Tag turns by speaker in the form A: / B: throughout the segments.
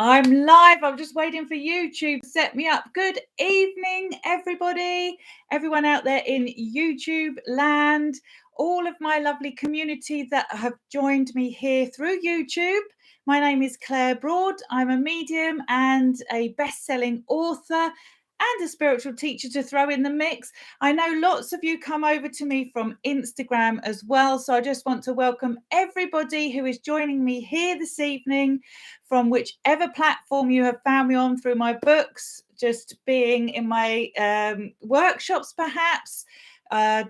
A: I'm live. I'm just waiting for YouTube to set me up. Good evening, everybody. Everyone out there in YouTube land, all of my lovely community that have joined me here through YouTube. My name is Claire Broad. I'm a medium and a best-selling author and a spiritual teacher to throw in the mix. I know lots of you come over to me from Instagram as well. So I just want to welcome everybody who is joining me here this evening from whichever platform you have found me on, through my books, just being in my workshops perhaps,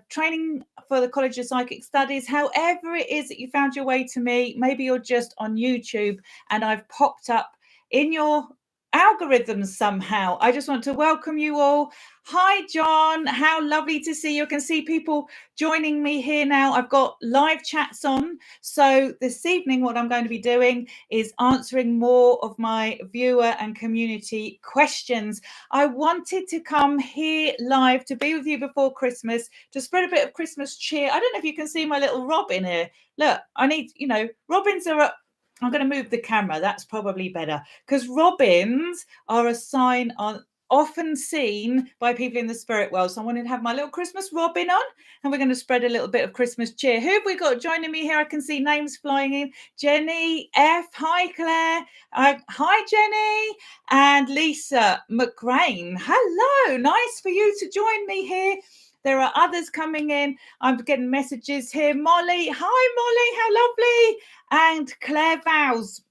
A: training for the College of Psychic Studies, however it is that you found your way to me. Maybe you're just on YouTube and I've popped up in your algorithms somehow. I just want to welcome you all. Hi John, how lovely to see you. I can see people joining me here now. I've got live chats on, so this evening what I'm going to be doing is answering more of my viewer and community questions. I wanted to come here live to be with you before Christmas, to spread a bit of Christmas cheer. I don't know if you can see my little robin here. Look, I need, robins are up. I'm going to move the camera. That's probably better, because robins are a sign often seen by people in the spirit world. So I wanted to have my little Christmas robin on, and we're going to spread a little bit of Christmas cheer. Who have we got joining me here? I can see names flying in. Jenny F. Hi, Claire. Hi, Jenny. And Lisa McRae. Hello. Nice for you to join me here. There are others coming in. I'm getting messages here. Molly. Hi, Molly. How lovely. And Claire Vows.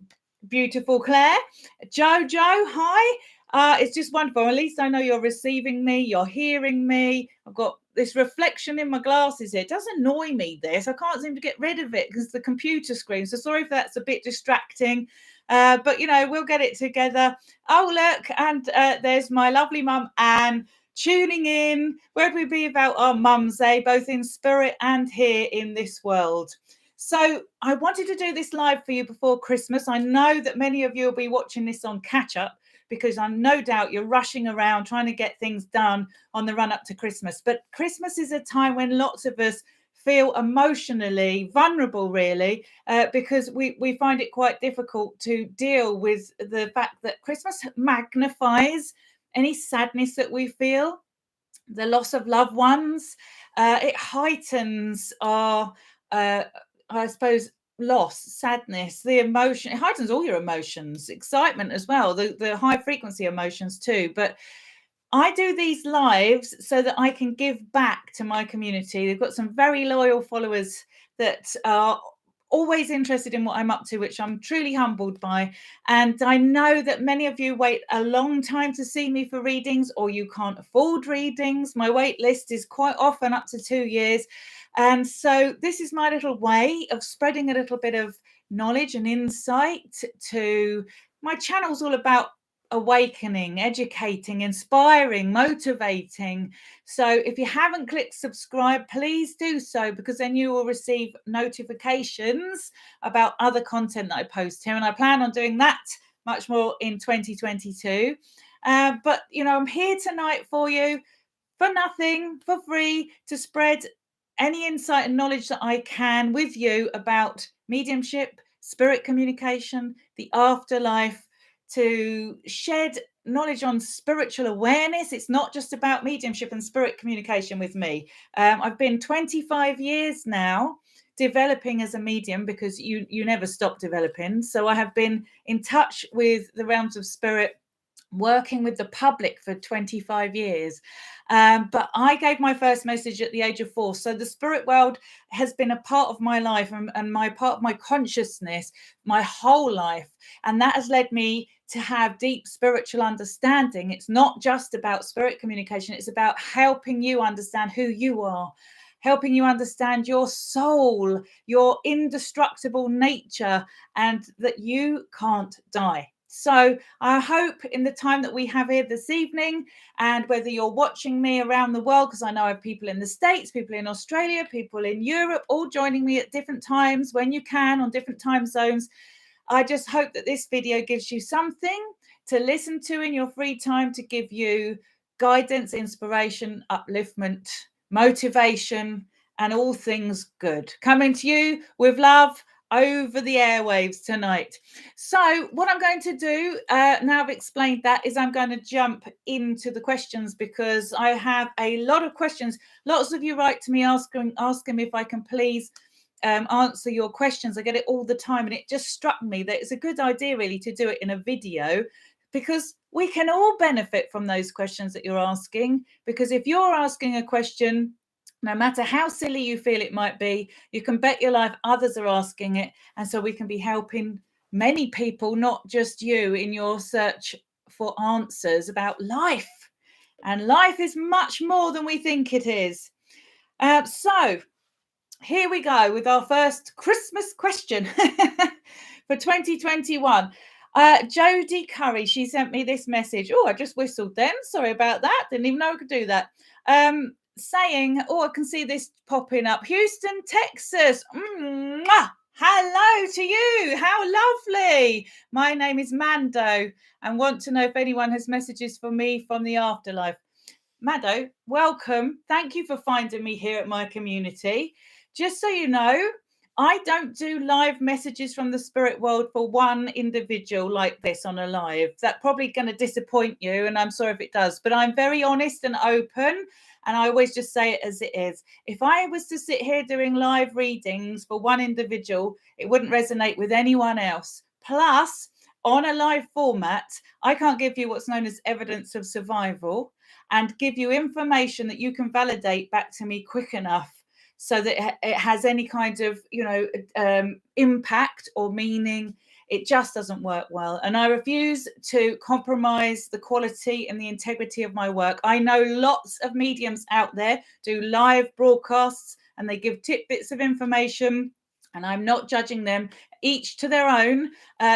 A: Beautiful Claire. Jojo. Hi. It's just wonderful. At least I know you're receiving me. You're hearing me. I've got this reflection in my glasses here. It does annoy me, this. I can't seem to get rid of it because the computer screen. So sorry if that's a bit distracting. But, we'll get it together. Oh, look. And there's my lovely mum, Anne, tuning in. Where would we be about our mums, both in spirit and here in this world? So I wanted to do this live for you before Christmas. I know that many of you will be watching this on catch up, because I'm no doubt you're rushing around trying to get things done on the run up to Christmas. But Christmas is a time when lots of us feel emotionally vulnerable, really, because we find it quite difficult to deal with the fact that Christmas magnifies any sadness that we feel, the loss of loved ones. It heightens our, I suppose, loss, sadness, the emotion. It heightens all your emotions, excitement as well, the high frequency emotions too. But I do these lives so that I can give back to my community. They've got some very loyal followers that are always interested in what I'm up to, which I'm truly humbled by. And I know that many of you wait a long time to see me for readings, or you can't afford readings. My wait list is quite often up to 2 years. And so this is my little way of spreading a little bit of knowledge and insight to my channel's all about awakening, educating, inspiring, motivating. So if you haven't clicked subscribe, please do so, because then you will receive notifications about other content that I post here. And I plan on doing that much more in 2022. But, I'm here tonight for you, for nothing, for free, to spread any insight and knowledge that I can with you about mediumship, spirit communication, the afterlife, to shed knowledge on spiritual awareness. It's not just about mediumship and spirit communication with me. I've been 25 years now developing as a medium, because you never stop developing. So I have been in touch with the realms of spirit, working with the public for 25 years. But I gave my first message at the age of 4. So the spirit world has been a part of my life and my part of my consciousness my whole life. And that has led me to have deep spiritual understanding. It's not just about spirit communication. It's about helping you understand who you are, helping you understand your soul, your indestructible nature, and that you can't die. So I hope in the time that we have here this evening, and whether you're watching me around the world, because I know I have people in the States, people in Australia, people in Europe, all joining me at different times when you can, on different time zones. I just hope that this video gives you something to listen to in your free time, to give you guidance, inspiration, upliftment, motivation, and all things good. Coming to you with love, over the airwaves tonight. So what I'm going to do, now I've explained that, is I'm going to jump into the questions, because I have a lot of questions. Lots of you write to me asking me if I can please answer your questions. I get it all the time, and it just struck me that it's a good idea really to do it in a video, because we can all benefit from those questions that you're asking. Because if you're asking a question, no matter how silly you feel it might be, you can bet your life others are asking it. And so we can be helping many people, not just you, in your search for answers about life. And life is much more than we think it is. So here we go with our first Christmas question for 2021. Jodie Curry, she sent me this message. Oh, I just whistled then. Sorry about that. Didn't even know I could do that. Saying, oh, I can see this popping up. Houston, Texas. Mwah! Hello to you. How lovely. My name is Mando and want to know if anyone has messages for me from the afterlife. Mado, welcome. Thank you for finding me here at my community. Just so you know, I don't do live messages from the spirit world for one individual like this on a live. That's probably going to disappoint you, and I'm sorry if it does, but I'm very honest and open, and I always just say it as it is. If I was to sit here doing live readings for one individual, it wouldn't resonate with anyone else. Plus, on a live format, I can't give you what's known as evidence of survival and give you information that you can validate back to me quick enough so that it has any kind of, impact or meaning. It just doesn't work well. And I refuse to compromise the quality and the integrity of my work. I know lots of mediums out there do live broadcasts and they give tidbits of information, and I'm not judging them, each to their own.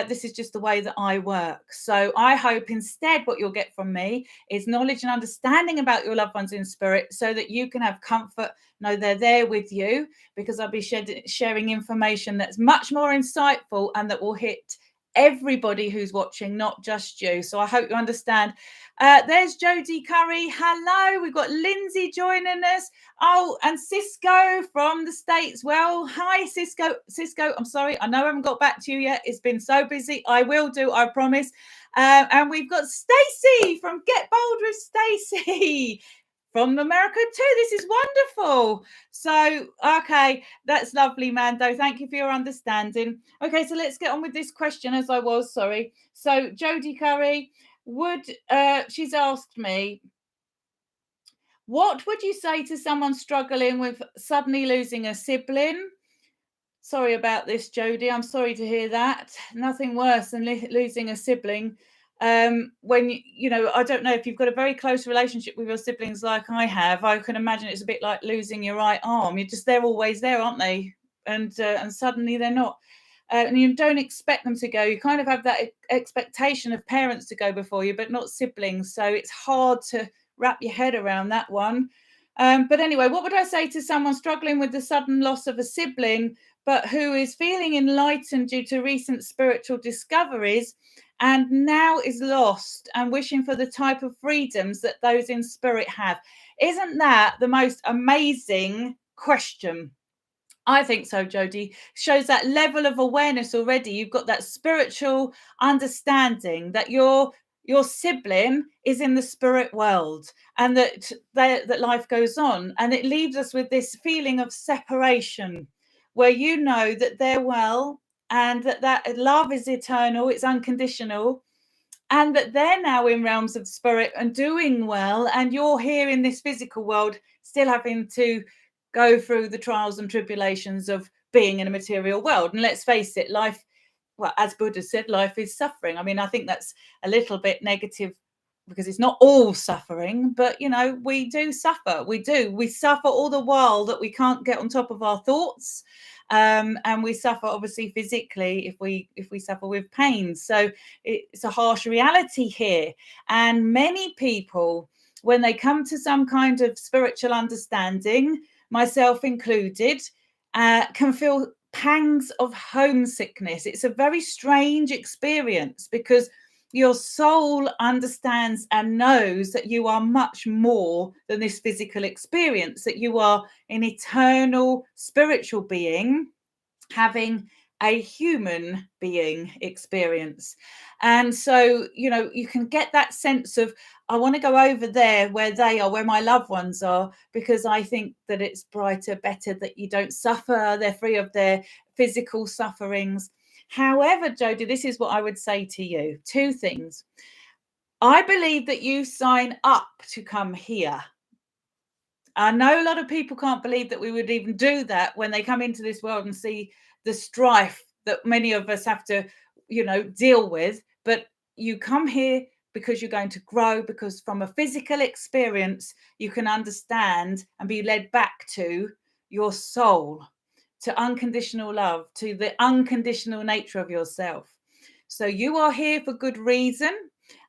A: This is just the way that I work. So I hope instead what you'll get from me is knowledge and understanding about your loved ones in spirit, so that you can have comfort, know they're there with you, because I'll be sharing information that's much more insightful and that will hit everybody who's watching, not just you. So I hope you understand. There's Jodie Curry. Hello. We've got Lindsay joining us. Oh, and Cisco from the States. Well, hi, Cisco. Cisco, I'm sorry. I know I haven't got back to you yet. It's been so busy. I will do, I promise. And we've got Stacey from Get Bold with Stacey from America too. This is wonderful. So, okay, that's lovely, Mando. Thank you for your understanding. Okay, so let's get on with this question as I was, sorry. So Jodie Curry, she's asked me, what would you say to someone struggling with suddenly losing a sibling? Sorry about this, Jodie. I'm sorry to hear that. Nothing worse than losing a sibling. When I don't know if you've got a very close relationship with your siblings like I have. I can imagine it's a bit like losing your right arm. They're always there, aren't they? And suddenly they're not. And you don't expect them to go. You kind of have that expectation of parents to go before you, but not siblings. So it's hard to wrap your head around that one. But anyway, what would I say to someone struggling with the sudden loss of a sibling, but who is feeling enlightened due to recent spiritual discoveries and now is lost and wishing for the type of freedoms that those in spirit have? Isn't that the most amazing question? I think so, Jodie. Shows that level of awareness already. You've got that spiritual understanding that your sibling is in the spirit world, and that life goes on, and it leaves us with this feeling of separation, where you know that they're well, and that love is eternal, it's unconditional, and that they're now in realms of spirit and doing well, and you're here in this physical world still having to go through the trials and tribulations of being in a material world. And let's face it, life, well, as Buddha said, life is suffering. I mean, I think that's a little bit negative, because it's not all suffering, but we do suffer. We suffer all the while that we can't get on top of our thoughts. And we suffer obviously physically if we suffer with pain. So it's a harsh reality here. And many people, when they come to some kind of spiritual understanding, myself included, can feel pangs of homesickness. It's a very strange experience, because your soul understands and knows that you are much more than this physical experience, that you are an eternal spiritual being having a human being experience. And so, you can get that sense of, I want to go over there where they are, where my loved ones are, because I think that it's brighter, better, that you don't suffer. They're free of their physical sufferings. However, Jodie, this is what I would say to you. Two things. I believe that you sign up to come here. I know a lot of people can't believe that we would even do that when they come into this world and see the strife that many of us have to, deal with. But you come here because you're going to grow, because from a physical experience, you can understand and be led back to your soul, to unconditional love, to the unconditional nature of yourself. So you are here for good reason,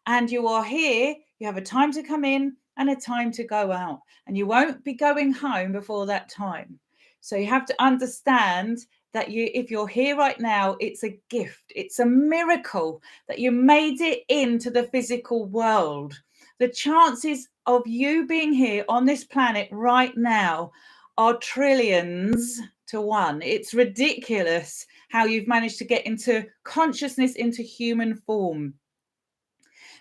A: and you are here. You have a time to come in and a time to go out, and you won't be going home before that time. So you have to understand that if you're here right now, it's a gift. It's a miracle that you made it into the physical world. The chances of you being here on this planet right now are trillions to one. It's ridiculous how you've managed to get into consciousness, into human form.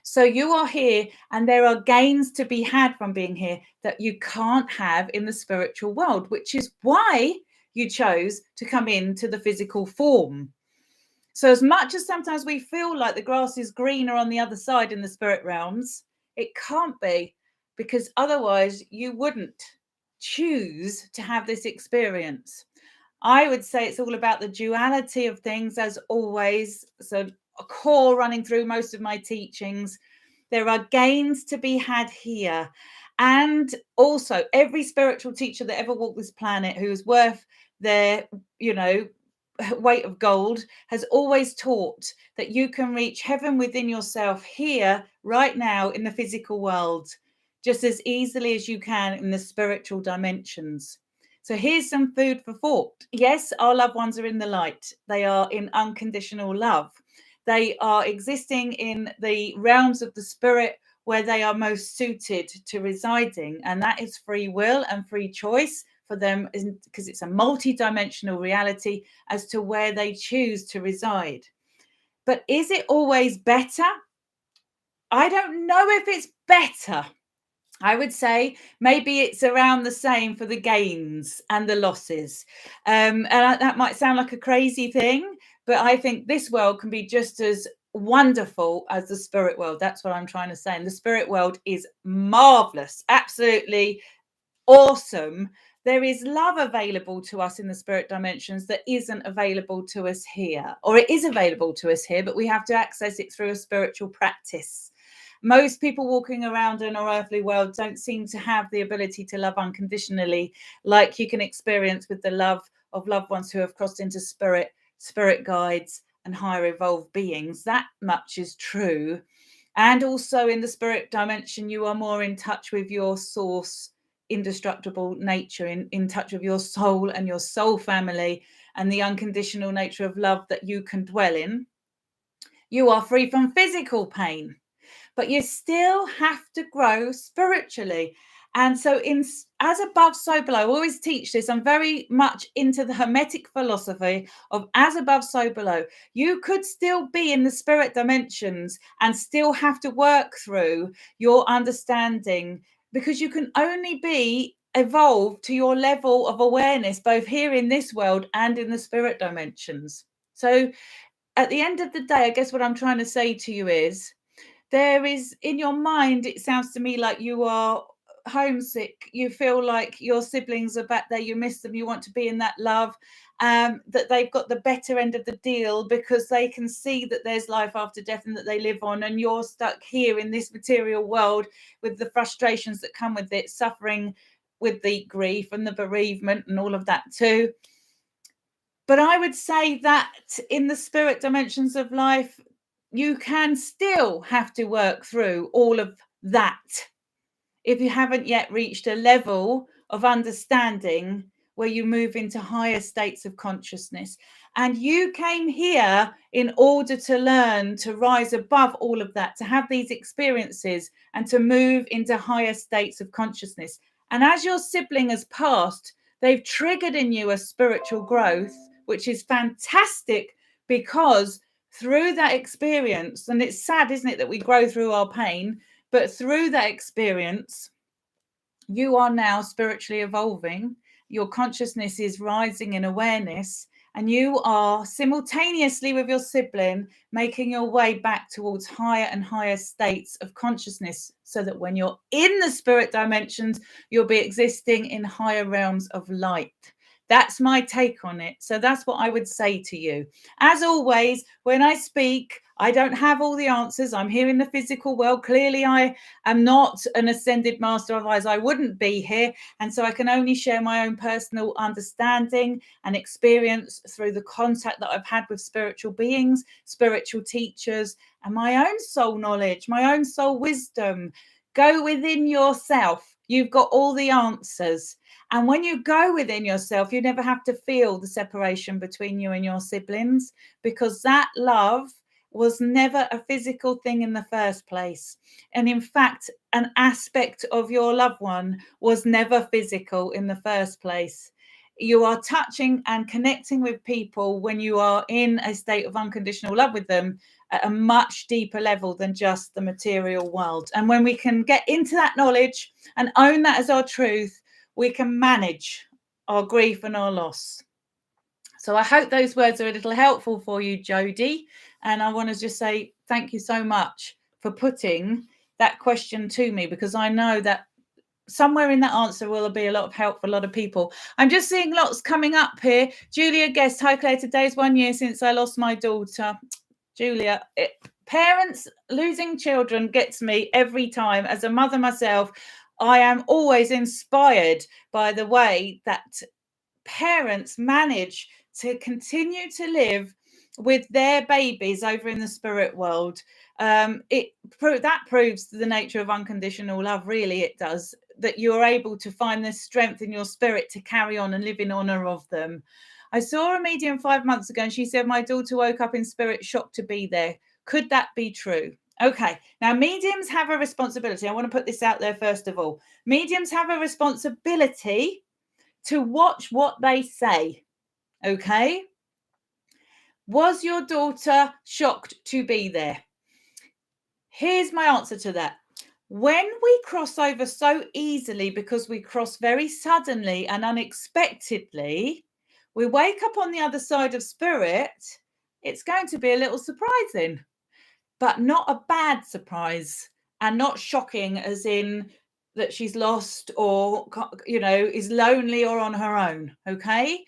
A: So you are here, and there are gains to be had from being here that you can't have in the spiritual world, which is why you chose to come into the physical form. So as much as sometimes we feel like the grass is greener on the other side in the spirit realms, it can't be, because otherwise you wouldn't choose to have this experience. I would say it's all about the duality of things, as always. So a core running through most of my teachings. There are gains to be had here. And also, every spiritual teacher that ever walked this planet who is worth their, weight of gold has always taught that you can reach heaven within yourself here, right now, in the physical world, just as easily as you can in the spiritual dimensions. So here's some food for thought. Yes, our loved ones are in the light. They are in unconditional love. They are existing in the realms of the spirit where they are most suited to residing. And that is free will and free choice for them, because it's a multi-dimensional reality as to where they choose to reside. But is it always better? I don't know if it's better. I would say maybe it's around the same for the gains and the losses. And that might sound like a crazy thing, but I think this world can be just as wonderful as the spirit world. That's what I'm trying to say. And the spirit world is marvelous, absolutely awesome. There is love available to us in the spirit dimensions that isn't available to us here, or it is available to us here, but we have to access it through a spiritual practice. Most people walking around in our earthly world don't seem to have the ability to love unconditionally, like you can experience with the love of loved ones who have crossed into spirit guides and higher evolved beings. That much is true. And also in the spirit dimension, you are more in touch with your source, indestructible nature, in touch with your soul and your soul family, and the unconditional nature of love that you can dwell in. You are free from physical pain, but you still have to grow spiritually. And so as above, so below, I always teach this. I'm very much into the Hermetic philosophy of as above, so below. You could still be in the spirit dimensions and still have to work through your understanding, because you can only be evolved to your level of awareness, both here in this world and in the spirit dimensions. So at the end of the day, I guess what I'm trying to say to you is, there is, in your mind, it sounds to me like you are homesick. You feel like your siblings are back there. You miss them. You want to be in that love, that they've got the better end of the deal because they can see that there's life after death and that they live on. And you're stuck here in this material world with the frustrations that come with it, suffering with the grief and the bereavement and all of that too. But I would say that in the spirit dimensions of life, you can still have to work through all of that if you haven't yet reached a level of understanding where you move into higher states of consciousness. And you came here in order to learn to rise above all of that, to have these experiences and to move into higher states of consciousness. And as your sibling has passed, they've triggered in you a spiritual growth, which is fantastic, because through that experience, and it's sad, isn't it, that we grow through our pain, but through that experience, you are now spiritually evolving. Your consciousness is rising in awareness, and you are simultaneously with your sibling making your way back towards higher and higher states of consciousness, so that when you're in the spirit dimensions, you'll be existing in higher realms of light. That's my take on it. So that's what I would say to you. As always, when I speak, I don't have all the answers. I'm here in the physical world. Clearly, I am not an ascended master, otherwise I wouldn't be here. And so I can only share my own personal understanding and experience through the contact that I've had with spiritual beings, spiritual teachers, and my own soul knowledge, my own soul wisdom. Go within yourself. You've got all the answers. And when you go within yourself, you never have to feel the separation between you and your siblings, because that love was never a physical thing in the first place. And in fact, an aspect of your loved one was never physical in the first place. You are touching and connecting with people when you are in a state of unconditional love with them at a much deeper level than just the material world. And when we can get into that knowledge and own that as our truth, we can manage our grief and our loss. So I hope those words are a little helpful for you, Jodie. And I want to just say thank you so much for putting that question to me, because I know that somewhere in that answer will be a lot of help for a lot of people. I'm just seeing lots coming up here. Julia Guest, hi Claire, today's 1 year since I lost my daughter. Julia, parents losing children gets me every time. As a mother myself, I am always inspired by the way that parents manage to continue to live with their babies over in the spirit world. That proves the nature of unconditional love. Really, it does, that you're able to find the strength in your spirit to carry on and live in honor of them. I saw a medium 5 months ago, and she said my daughter woke up in spirit, shocked to be there. Could that be true? Okay, now mediums have a responsibility. I want to put this out there first of all. Mediums have a responsibility to watch what they say. Okay? Was your daughter shocked to be there? Here's my answer to that. When we cross over so easily, because we cross very suddenly and unexpectedly, we wake up on the other side of spirit, it's going to be a little surprising, but not a bad surprise, and not shocking as in that she's lost or, is lonely or on her own. Okay?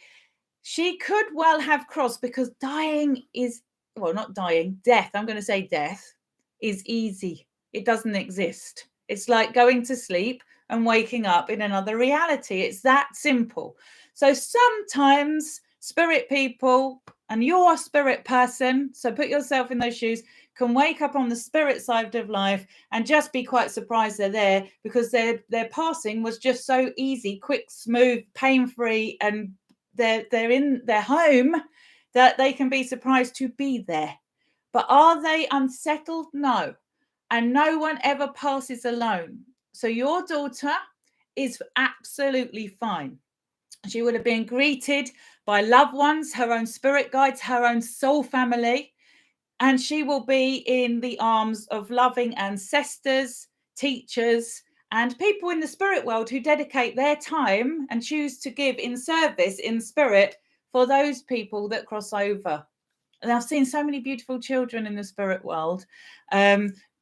A: She could well have crossed, because dying is, not dying, death. I'm going to say death is easy. It doesn't exist. It's like going to sleep and waking up in another reality. It's that simple. So sometimes spirit people, and you're a spirit person, so put yourself in those shoes, can wake up on the spirit side of life and just be quite surprised they're there, because their passing was just so easy, quick, smooth, pain-free, and they're in their home, that they can be surprised to be there. But are they unsettled? No. And no one ever passes alone. So your daughter is absolutely fine. She would have been greeted by loved ones, her own spirit guides, her own soul family, and she will be in the arms of loving ancestors, teachers, and people in the spirit world who dedicate their time and choose to give in service in spirit for those people that cross over. And I've seen so many beautiful children in the spirit world.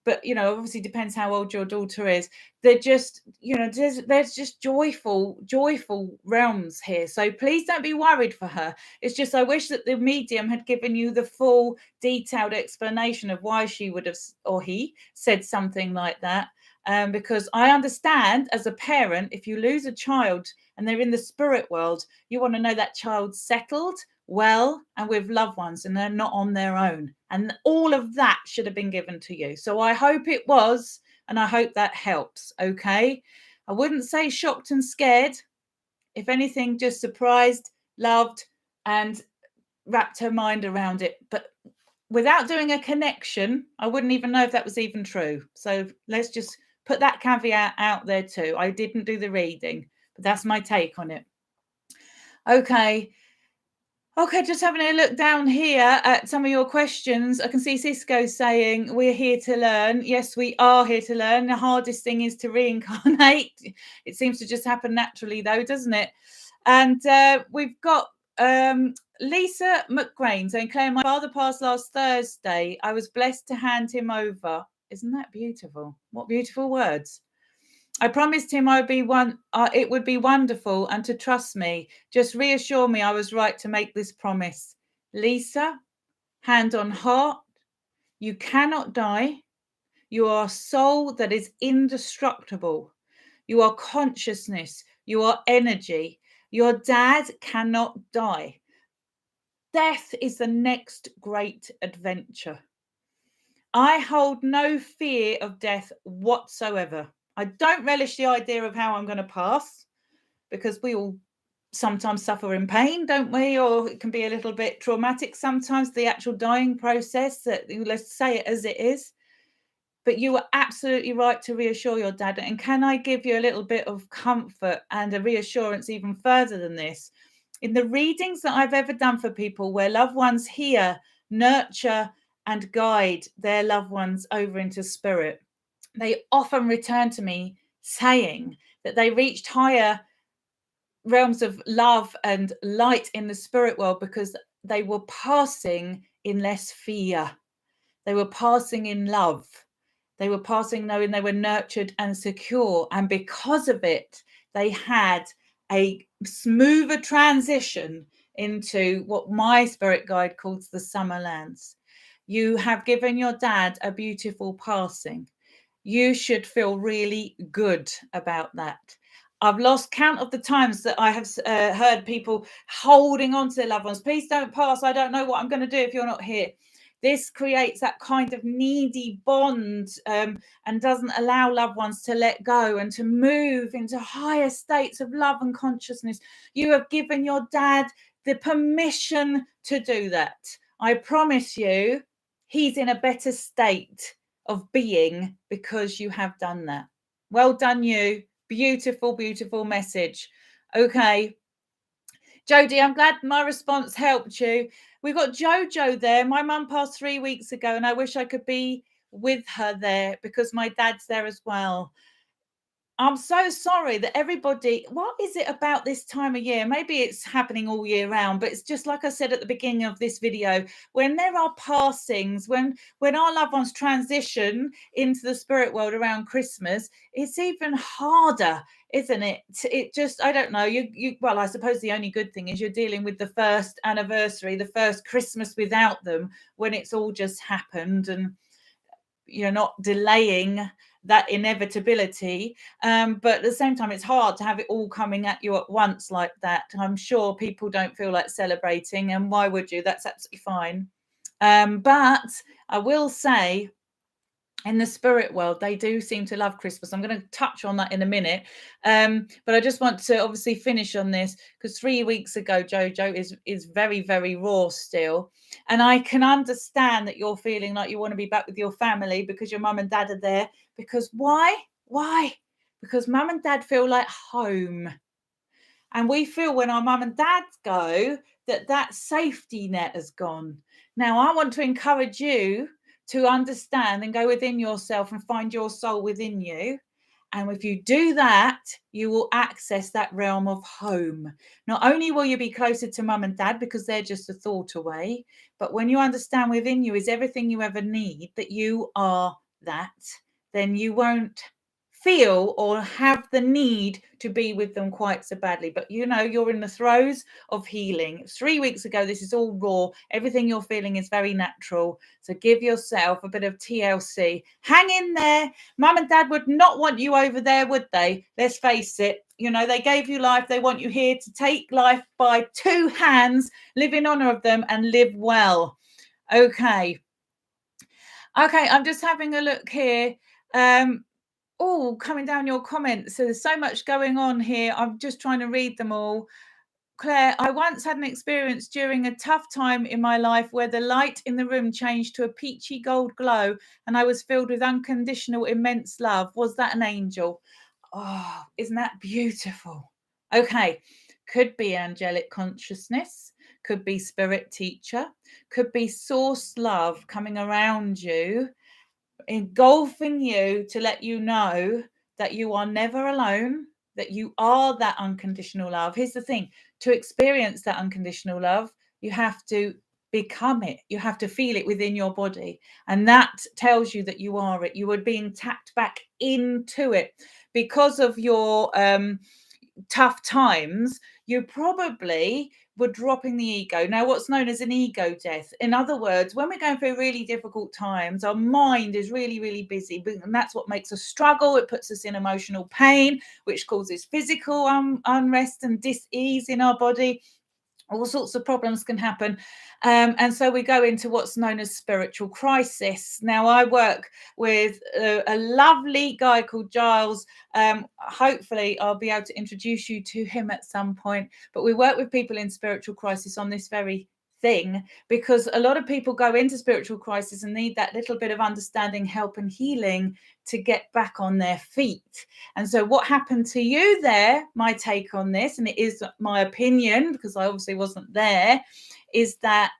A: But, obviously depends how old your daughter is. They're just, there's just joyful realms here. So please don't be worried for her. It's just, I wish that the medium had given you the full detailed explanation of why she would have, or he said something like that. Because I understand as a parent, if you lose a child and they're in the spirit world, you want to know that child's settled, well, and with loved ones, and they're not on their own. And all of that should have been given to you. So I hope it was, and I hope that helps. Okay. I wouldn't say shocked and scared. If anything, just surprised, loved, and wrapped her mind around it. But without doing a connection, I wouldn't even know if that was even true. So let's just put that caveat out there too. I didn't do the reading, but that's my take on it. Okay. Okay, just having a look down here at some of your questions. I can see Cisco saying, we're here to learn. Yes, we are here to learn. The hardest thing is to reincarnate. It seems to just happen naturally, though, doesn't it? And we've got Lisa McGrain saying, Claire, my father passed last Thursday. I was blessed to hand him over. Isn't that beautiful? What beautiful words. I promised him it would be wonderful and to trust me. Just reassure me I was right to make this promise. Lisa, hand on heart, you cannot die. You are a soul that is indestructible. You are consciousness. You are energy. Your dad cannot die. Death is the next great adventure. I hold no fear of death whatsoever. I don't relish the idea of how I'm going to pass, because we all sometimes suffer in pain, don't we? Or it can be a little bit traumatic sometimes, the actual dying process, that let's say it as it is. But you are absolutely right to reassure your dad. And can I give you a little bit of comfort and a reassurance even further than this? In the readings that I've ever done for people where loved ones hear, nurture, and guide their loved ones over into spirit, they often return to me saying that they reached higher realms of love and light in the spirit world because they were passing in less fear. They were passing in love. They were passing knowing they were nurtured and secure. And because of it, they had a smoother transition into what my spirit guide calls the summer lands. You have given your dad a beautiful passing. You should feel really good about that. I've lost count of the times that I have heard people holding on to their loved ones. Please don't pass. I don't know what I'm going to do if you're not here. This creates that kind of needy bond and doesn't allow loved ones to let go and to move into higher states of love and consciousness. You have given your dad the permission to do that. I promise you, he's in a better state of being because you have done that. Well done, you. Beautiful, beautiful message. Okay. Jodie, I'm glad my response helped you. We've got Jojo there. My mum passed 3 weeks ago and I wish I could be with her there because my dad's there as well. I'm so sorry that everybody, what is it about this time of year? Maybe it's happening all year round, but it's just like I said at the beginning of this video, when there are passings, when our loved ones transition into the spirit world around Christmas, it's even harder, isn't it? It just, I don't know, well, I suppose the only good thing is you're dealing with the first anniversary, the first Christmas without them, when it's all just happened and you're not delaying that inevitability, but at the same time it's hard to have it all coming at you at once like that. I'm sure people don't feel like celebrating, and why would you? That's absolutely fine. But I will say, in the spirit world, they do seem to love Christmas. I'm going to touch on that in a minute. But I just want to obviously finish on this because 3 weeks ago, Jojo is very, very raw still. And I can understand that you're feeling like you want to be back with your family because your mum and dad are there. Because why? Why? Because mum and dad feel like home. And we feel when our mum and dad go that safety net has gone. Now, I want to encourage you to understand and go within yourself and find your soul within you. And if you do that, you will access that realm of home. Not only will you be closer to mum and dad because they're just a thought away, but when you understand within you is everything you ever need, that you are that, then you won't feel or have the need to be with them quite so badly. But you know, you're in the throes of healing. 3 weeks ago, this is all raw. Everything you're feeling is very natural. So give yourself a bit of TLC. Hang in there. Mum and dad would not want you over there, would they? Let's face it. You know, they gave you life. They want you here to take life by two hands, live in honor of them and live well. Okay, I'm just having a look here. Oh, coming down your comments. So there's so much going on here. I'm just trying to read them all. Claire, I once had an experience during a tough time in my life where the light in the room changed to a peachy gold glow and I was filled with unconditional, immense love. Was that an angel? Oh, isn't that beautiful? Okay, could be angelic consciousness, could be spirit teacher, could be source love coming around you, engulfing you to let you know that you are never alone, that you are that unconditional love. Here's the thing: to experience that unconditional love, you have to become it. You have to feel it within your body. And that tells you that you are it. You are being tapped back into it because of your tough times. You probably were dropping the ego. Now, what's known as an ego death. In other words, when we're going through really difficult times, our mind is really, really busy. And that's what makes us struggle. It puts us in emotional pain, which causes physical unrest and dis-ease in our body. All sorts of problems can happen. And so we go into what's known as spiritual crisis. Now, I work with a lovely guy called Giles. Hopefully, I'll be able to introduce you to him at some point. But we work with people in spiritual crisis on this very thing, because a lot of people go into spiritual crisis and need that little bit of understanding, help and healing to get back on their feet. And so what happened to you there, my take on this, and it is my opinion because I obviously wasn't there, is that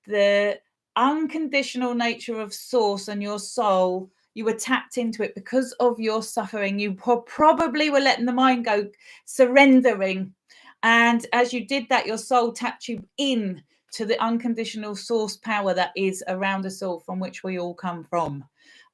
A: the unconditional nature of source and your soul, you were tapped into it because of your suffering. You probably were letting the mind go, surrendering. And as you did that, your soul tapped you in to the unconditional source power that is around us all, from which we all come from.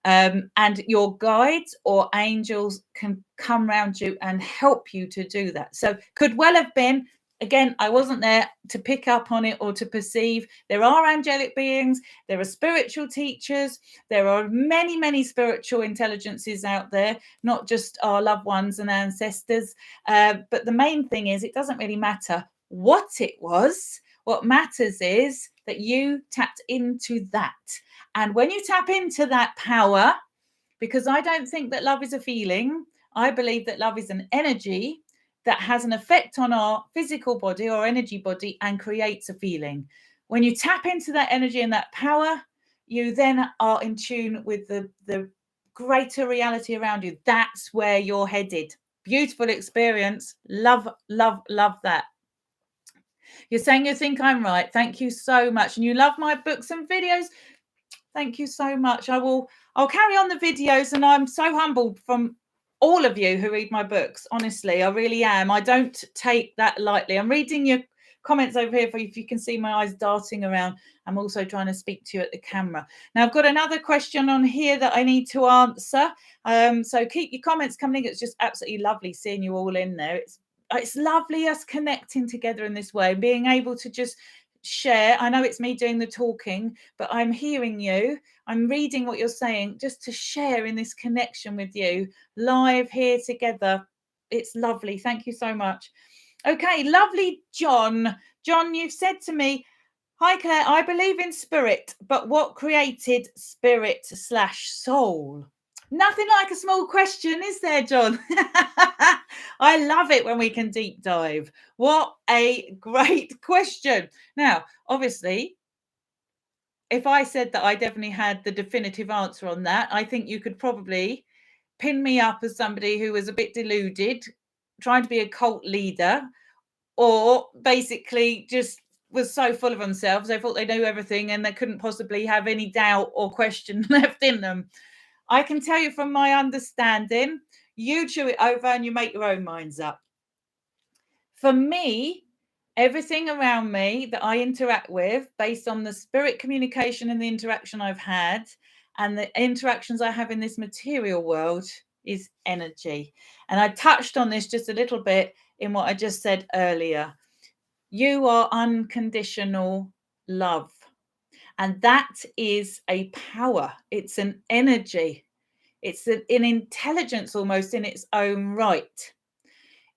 A: And your guides or angels can come around you and help you to do that. So could well have been, again, I wasn't there to pick up on it or to perceive. There are angelic beings, there are spiritual teachers, there are many, many spiritual intelligences out there, not just our loved ones and ancestors. But the main thing is, it doesn't really matter what it was. What matters is that you tapped into that. And when you tap into that power, because I don't think that love is a feeling, I believe that love is an energy that has an effect on our physical body or energy body and creates a feeling. When you tap into that energy and that power, you then are in tune with the greater reality around you. That's where you're headed. Beautiful experience. Love, love, love that. You're saying you think I'm right. Thank you so much. And you love my books and videos. Thank you so much. I'll carry on the videos, and I'm so humbled from all of you who read my books. Honestly, I really am. I don't take that lightly. I'm reading your comments over here for you, if you can see my eyes darting around. I'm also trying to speak to you at the camera. Now, I've got another question on here that I need to answer. So keep your comments coming in. It's just absolutely lovely seeing you all in there. It's lovely us connecting together in this way, being able to just share. I know it's me doing the talking, but I'm hearing you. I'm reading what you're saying, just to share in this connection with you live here together. It's lovely. Thank you so much. Okay, lovely, John. John, you've said to me, hi, Claire, I believe in spirit, but what created spirit/soul? Nothing like a small question, is there, John? I love it when we can deep dive. What a great question. Now, obviously, if I said that I definitely had the definitive answer on that, I think you could probably pin me up as somebody who was a bit deluded, trying to be a cult leader, or basically just was so full of themselves, they thought they knew everything and they couldn't possibly have any doubt or question left in them. I can tell you from my understanding, you chew it over and you make your own minds up. For me, everything around me that I interact with, based on the spirit communication and the interaction I've had and the interactions I have in this material world, is energy. And I touched on this just a little bit in what I just said earlier. You are unconditional love. And that is a power. It's an energy. It's an intelligence almost in its own right.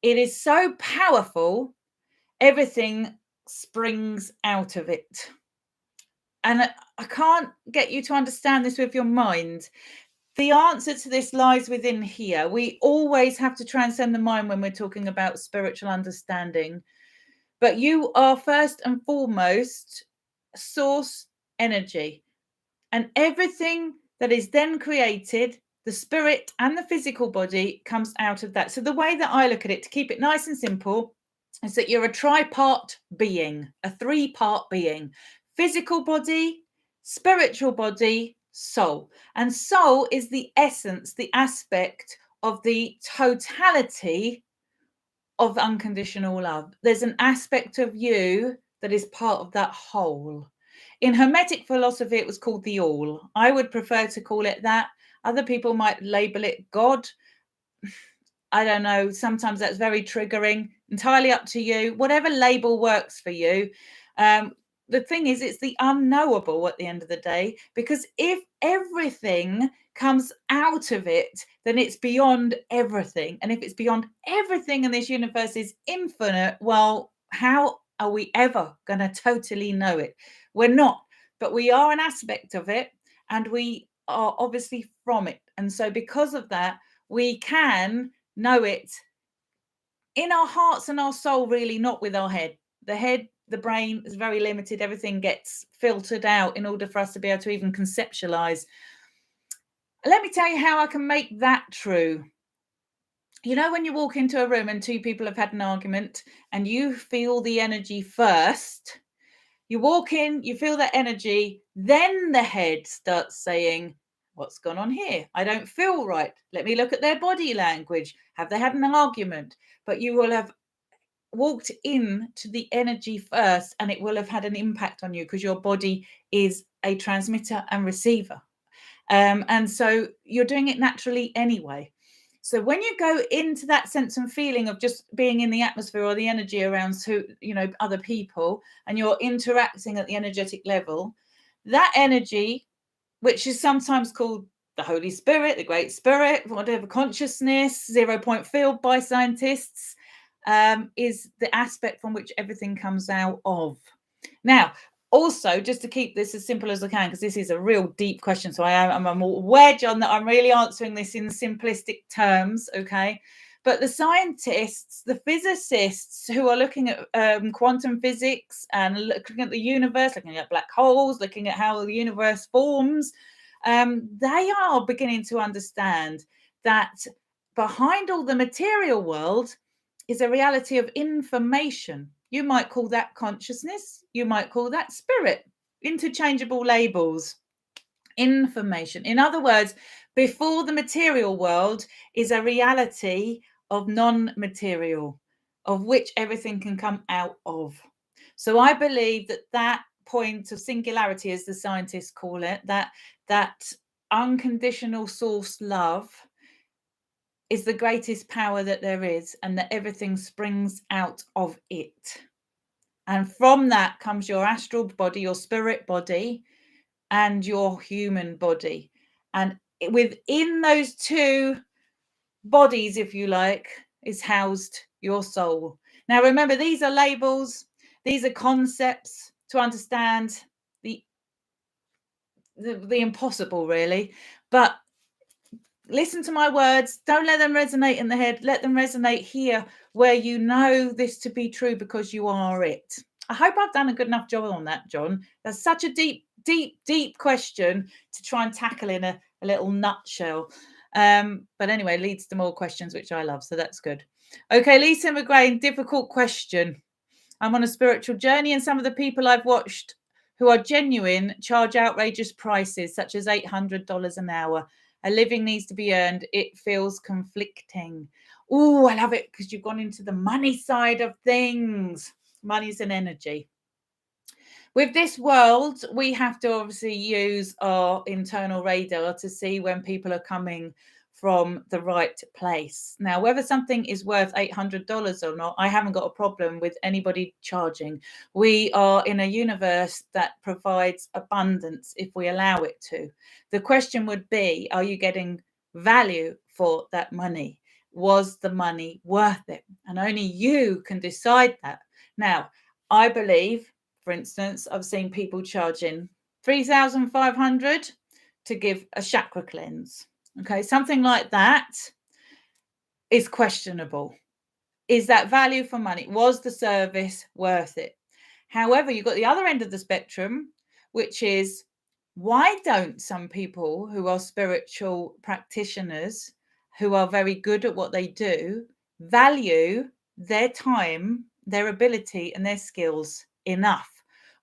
A: It is so powerful, everything springs out of it. And I can't get you to understand this with your mind. The answer to this lies within here. We always have to transcend the mind when we're talking about spiritual understanding. But you are first and foremost source energy. And everything that is then created, the spirit and the physical body, comes out of that. So the way that I look at it, to keep it nice and simple, is that you're a tripart being, a three-part being: physical body, spiritual body, soul. And soul is the essence, the aspect of the totality of unconditional love. There's an aspect of you that is part of that whole. In Hermetic philosophy, it was called the all. I would prefer to call it that. Other people might label it God. I don't know. Sometimes that's very triggering. Entirely up to you. Whatever label works for you. The thing is, it's the unknowable at the end of the day, because if everything comes out of it, then it's beyond everything. And if it's beyond everything and this universe is infinite, well, how are we ever going to totally know it? We're not, but we are an aspect of it, and we are obviously from it. And so because of that, we can know it in our hearts and our soul, really, not with our head. The brain is very limited. Everything gets filtered out in order for us to be able to even conceptualize. Let me tell you how I can make that true. You know, when you walk into a room and two people have had an argument and you feel the energy first, you walk in, you feel that energy, then the head starts saying, what's gone on here? I don't feel right. Let me look at their body language. Have they had an argument? But you will have walked in to the energy first, and it will have had an impact on you because your body is a transmitter and receiver. And so you're doing it naturally anyway. So when you go into that sense and feeling of just being in the atmosphere or the energy around other people, and you're interacting at the energetic level, that energy, which is sometimes called the Holy Spirit, the Great Spirit, whatever, consciousness, 0-point field by scientists, is the aspect from which everything comes out of. Now, also, just to keep this as simple as I can, because this is a real deep question, so I'm aware, John, that I'm really answering this in simplistic terms, okay? But the scientists, the physicists who are looking at quantum physics and looking at the universe, looking at black holes, looking at how the universe forms, they are beginning to understand that behind all the material world is a reality of information. You might call that consciousness. You might call that spirit. Interchangeable labels. Information. In other words, before the material world is a reality of non-material, of which everything can come out of. So I believe that point of singularity, as the scientists call it, that unconditional source love, is the greatest power that there is, and that everything springs out of it. And from that comes your astral body, your spirit body, and your human body. And within those two bodies, if you like, is housed your soul. Now, remember, these are labels, these are concepts to understand the impossible, really. But listen to my words. Don't let them resonate in the head. Let them resonate here, where you know this to be true because you are it. I hope I've done a good enough job on that, John. That's such a deep question to try and tackle in a little nutshell. But anyway, leads to more questions, which I love. So that's good. Okay, Lisa McGrain, difficult question. I'm on a spiritual journey, and some of the people I've watched who are genuine charge outrageous prices, such as $800 an hour. A living needs to be earned. It feels conflicting. Oh, I love it, because you've gone into the money side of things. Money's an energy. With this world, we have to obviously use our internal radar to see when people are coming from the right place. Now, whether something is worth $800 or not, I haven't got a problem with anybody charging. We are in a universe that provides abundance if we allow it to. The question would be, are you getting value for that money? Was the money worth it? And only you can decide that. Now, I believe, for instance, I've seen people charging $3,500 to give a chakra cleanse. Okay, something like that is questionable. Is that value for money? Was the service worth it? However, you've got the other end of the spectrum, which is, why don't some people who are spiritual practitioners, who are very good at what they do, value their time their ability and their skills enough.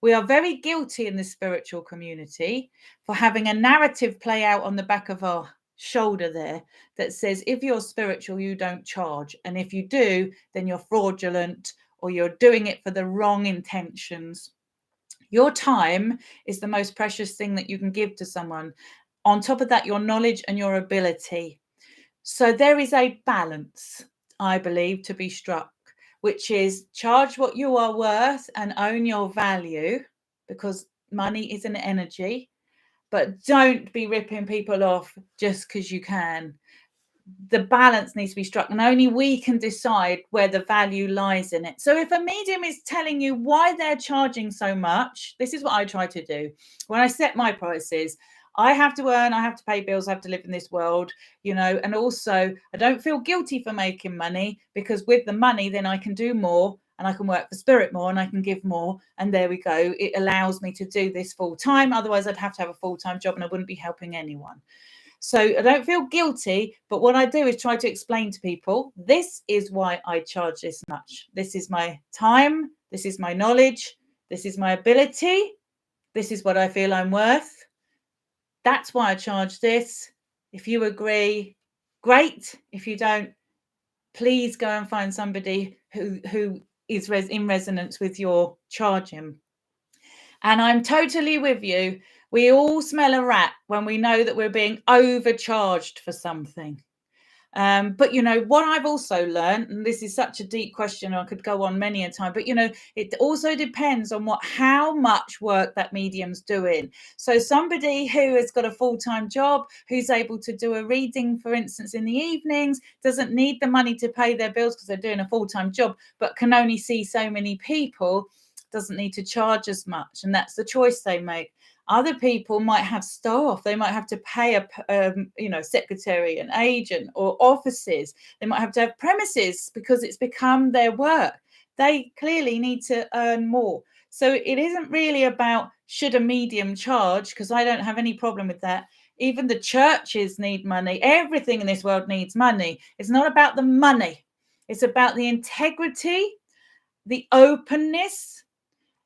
A: We are very guilty in the spiritual community for having a narrative play out on the back of our shoulder there that says, if you're spiritual, you don't charge. And if you do, then you're fraudulent or you're doing it for the wrong intentions. Your time is the most precious thing that you can give to someone. On top of that, your knowledge and your ability. So there is a balance, I believe, to be struck, which is charge what you are worth and own your value, because money is an energy, but don't be ripping people off just because you can. The balance needs to be struck, and only we can decide where the value lies in it. So if a medium is telling you why they're charging so much, this is what I try to do when I set my prices. I have to earn, I have to pay bills, I have to live in this world, and also I don't feel guilty for making money, because with the money, then I can do more and I can work for spirit more and I can give more. And there we go. It allows me to do this full time. Otherwise, I'd have to have a full-time job and I wouldn't be helping anyone. So I don't feel guilty, but what I do is try to explain to people, this is why I charge this much. This is my time. This is my knowledge. This is my ability. This is what I feel I'm worth. That's why I charge this. If you agree, great. If you don't, please go and find somebody who is in resonance with your charging. And I'm totally with you. We all smell a rat when we know that we're being overcharged for something. But what I've also learned, and this is such a deep question, I could go on many a time, but it also depends on how much work that medium's doing. So somebody who has got a full-time job, who's able to do a reading, for instance, in the evenings, doesn't need the money to pay their bills because they're doing a full-time job, but can only see so many people, doesn't need to charge as much, and that's the choice they make. Other people might have staff. They might have to pay a secretary, an agent, or offices. They might have to have premises because it's become their work. They clearly need to earn more. So it isn't really about should a medium charge, because I don't have any problem with that. Even the churches need money. Everything in this world needs money. It's not about the money. It's about the integrity, the openness,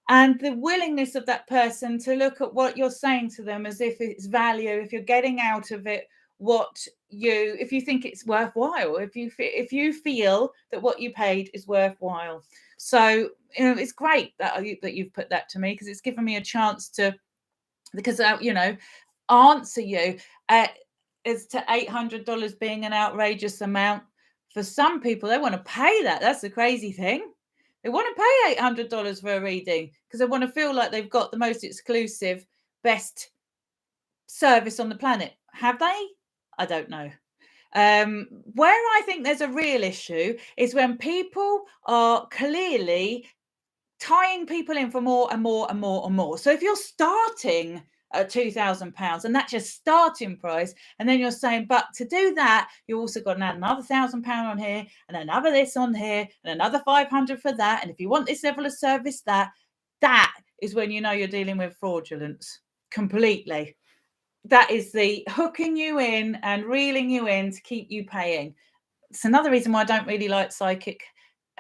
A: and the willingness of that person to look at what you're saying to them as if it's value, if you're getting out of it if you think it's worthwhile, if you feel that what you paid is worthwhile. So it's great that you've put that to me, because it's given me a chance to, answer you as to $800 being an outrageous amount. For some people, they want to pay that. That's the crazy thing. They want to pay $800 for a reading because they want to feel like they've got the most exclusive, best service on the planet. Have they? I don't know. Where I think there's a real issue is when people are clearly tying people in for more and more and more and more. So if you're starting at £2,000 and that's your starting price, and then you're saying, but to do that, you also got to add another £1,000 on here, and another this on here, and another 500 for that. And if you want this level of service, that is when you're dealing with fraudulence completely. That is the hooking you in and reeling you in to keep you paying. It's another reason why I don't really like psychic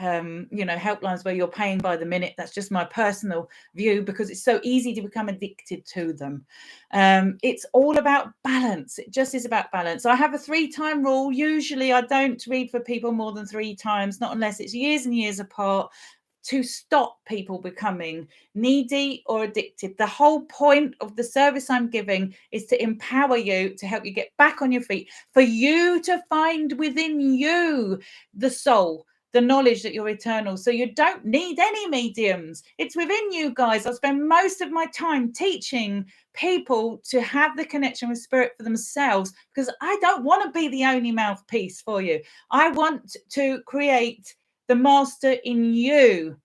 A: helplines where you're paying by the minute. That's just my personal view, because it's so easy to become addicted to them. It's all about balance. It just is about balance. I have a 3-time rule. Usually I don't read for people more than 3 times, not unless it's years and years apart, to stop people becoming needy or addicted. The whole point of the service I'm giving is to empower you, to help you get back on your feet, for you to find within you the soul, the knowledge that you're eternal. So you don't need any mediums. It's within you guys. I spend most of my time teaching people to have the connection with spirit for themselves, because I don't want to be the only mouthpiece for you. I want to create the master in you.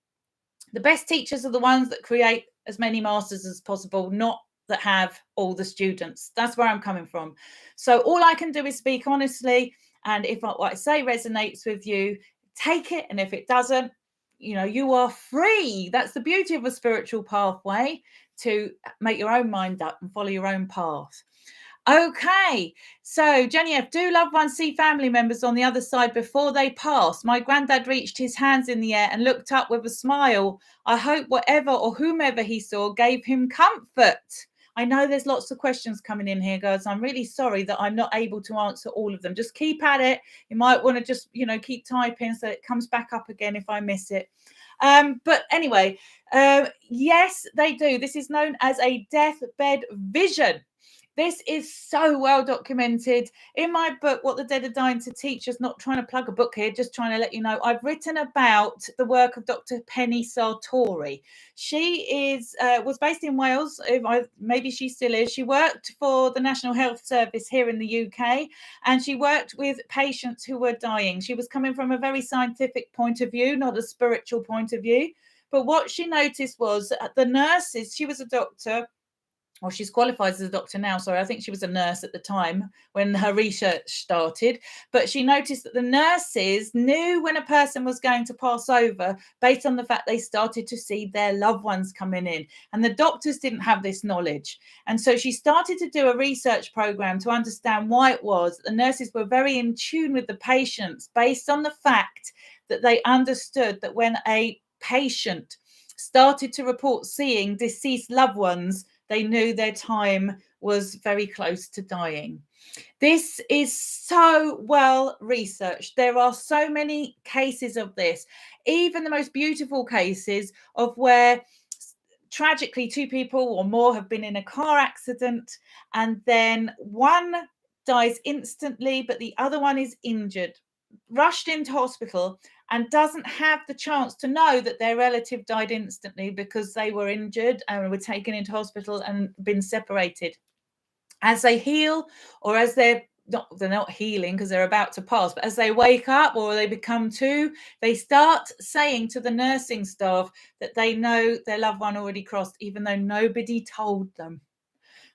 A: The best teachers are the ones that create as many masters as possible, not that have all the students. That's where I'm coming from. So all I can do is speak honestly. And if what I say resonates with you, take it. And if it doesn't, you are free. That's the beauty of a spiritual pathway, to make your own mind up and follow your own path. Okay, so Jenny F, do loved ones see family members on the other side before they pass? My granddad reached his hands in the air and looked up with a smile. I hope whatever or whomever he saw gave him comfort. I know there's lots of questions coming in here, guys. I'm really sorry that I'm not able to answer all of them. Just keep at it. You might want to just, keep typing so it comes back up again if I miss it. But anyway, yes, they do. This is known as a deathbed vision. This is so well documented in my book, What the Dead Are Dying to Teach Us. Not trying to plug a book here, just trying to let you know. I've written about the work of Dr. Penny Sartori. She was based in Wales. Maybe she still is. She worked for the National Health Service here in the UK, and she worked with patients who were dying. She was coming from a very scientific point of view, not a spiritual point of view. But what she noticed was the nurses, she was a doctor, or she's qualified as a doctor now. Sorry, I think she was a nurse at the time when her research started. But she noticed that the nurses knew when a person was going to pass over based on the fact they started to see their loved ones coming in. And the doctors didn't have this knowledge. And so she started to do a research program to understand why it was. The nurses were very in tune with the patients based on the fact that they understood that when a patient started to report seeing deceased loved ones, they knew their time was very close to dying. This is so well researched. There are so many cases of this, even the most beautiful cases of where tragically 2 people or more have been in a car accident, and then one dies instantly, but the other one is injured, rushed into hospital, and doesn't have the chance to know that their relative died instantly because they were injured and were taken into hospital and been separated. As they heal, or as they're not healing because they're about to pass, but as they wake up or they become two, they start saying to the nursing staff that they know their loved one already crossed, even though nobody told them.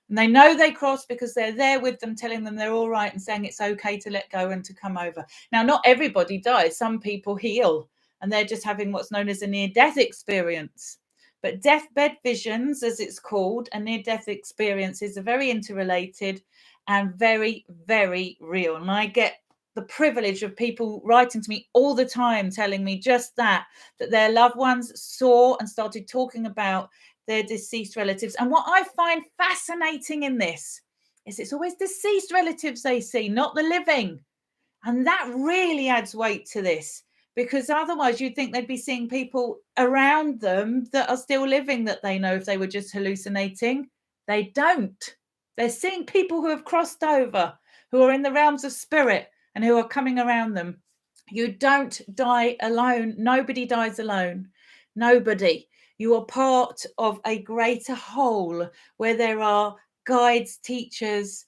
A: And they know they crossed because they're there with them, telling them they're all right and saying it's okay to let go and to come over. Now, not everybody dies. Some people heal and they're just having what's known as a near-death experience. But deathbed visions, as it's called, and near-death experiences are very interrelated and very, very real. And I get the privilege of people writing to me all the time telling me just that their loved ones saw and started talking about their deceased relatives. And what I find fascinating in this is it's always deceased relatives they see, not the living. And that really adds weight to this, because otherwise you'd think they'd be seeing people around them that are still living that they know if they were just hallucinating. They don't. They're seeing people who have crossed over, who are in the realms of spirit and who are coming around them. You don't die alone. Nobody dies alone. Nobody. You are part of a greater whole where there are guides, teachers,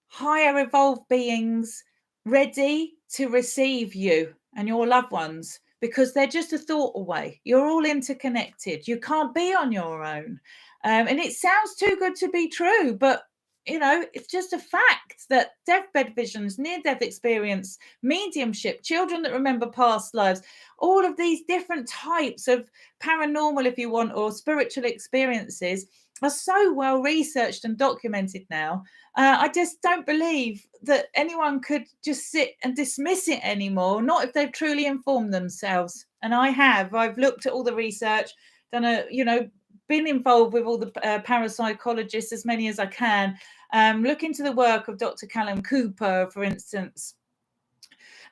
A: higher evolved beings ready to receive you and your loved ones, because they're just a thought away. You're all interconnected. You can't be on your own. And it sounds too good to be true, but it's just a fact that deathbed visions, near-death experience, mediumship, children that remember past lives, all of these different types of paranormal, if you want, or spiritual experiences are so well researched and documented now. I just don't believe that anyone could just sit and dismiss it anymore, not if they've truly informed themselves. And I've looked at all the research, been involved with all the parapsychologists, as many as I can. Look into the work of Dr. Callum Cooper, for instance,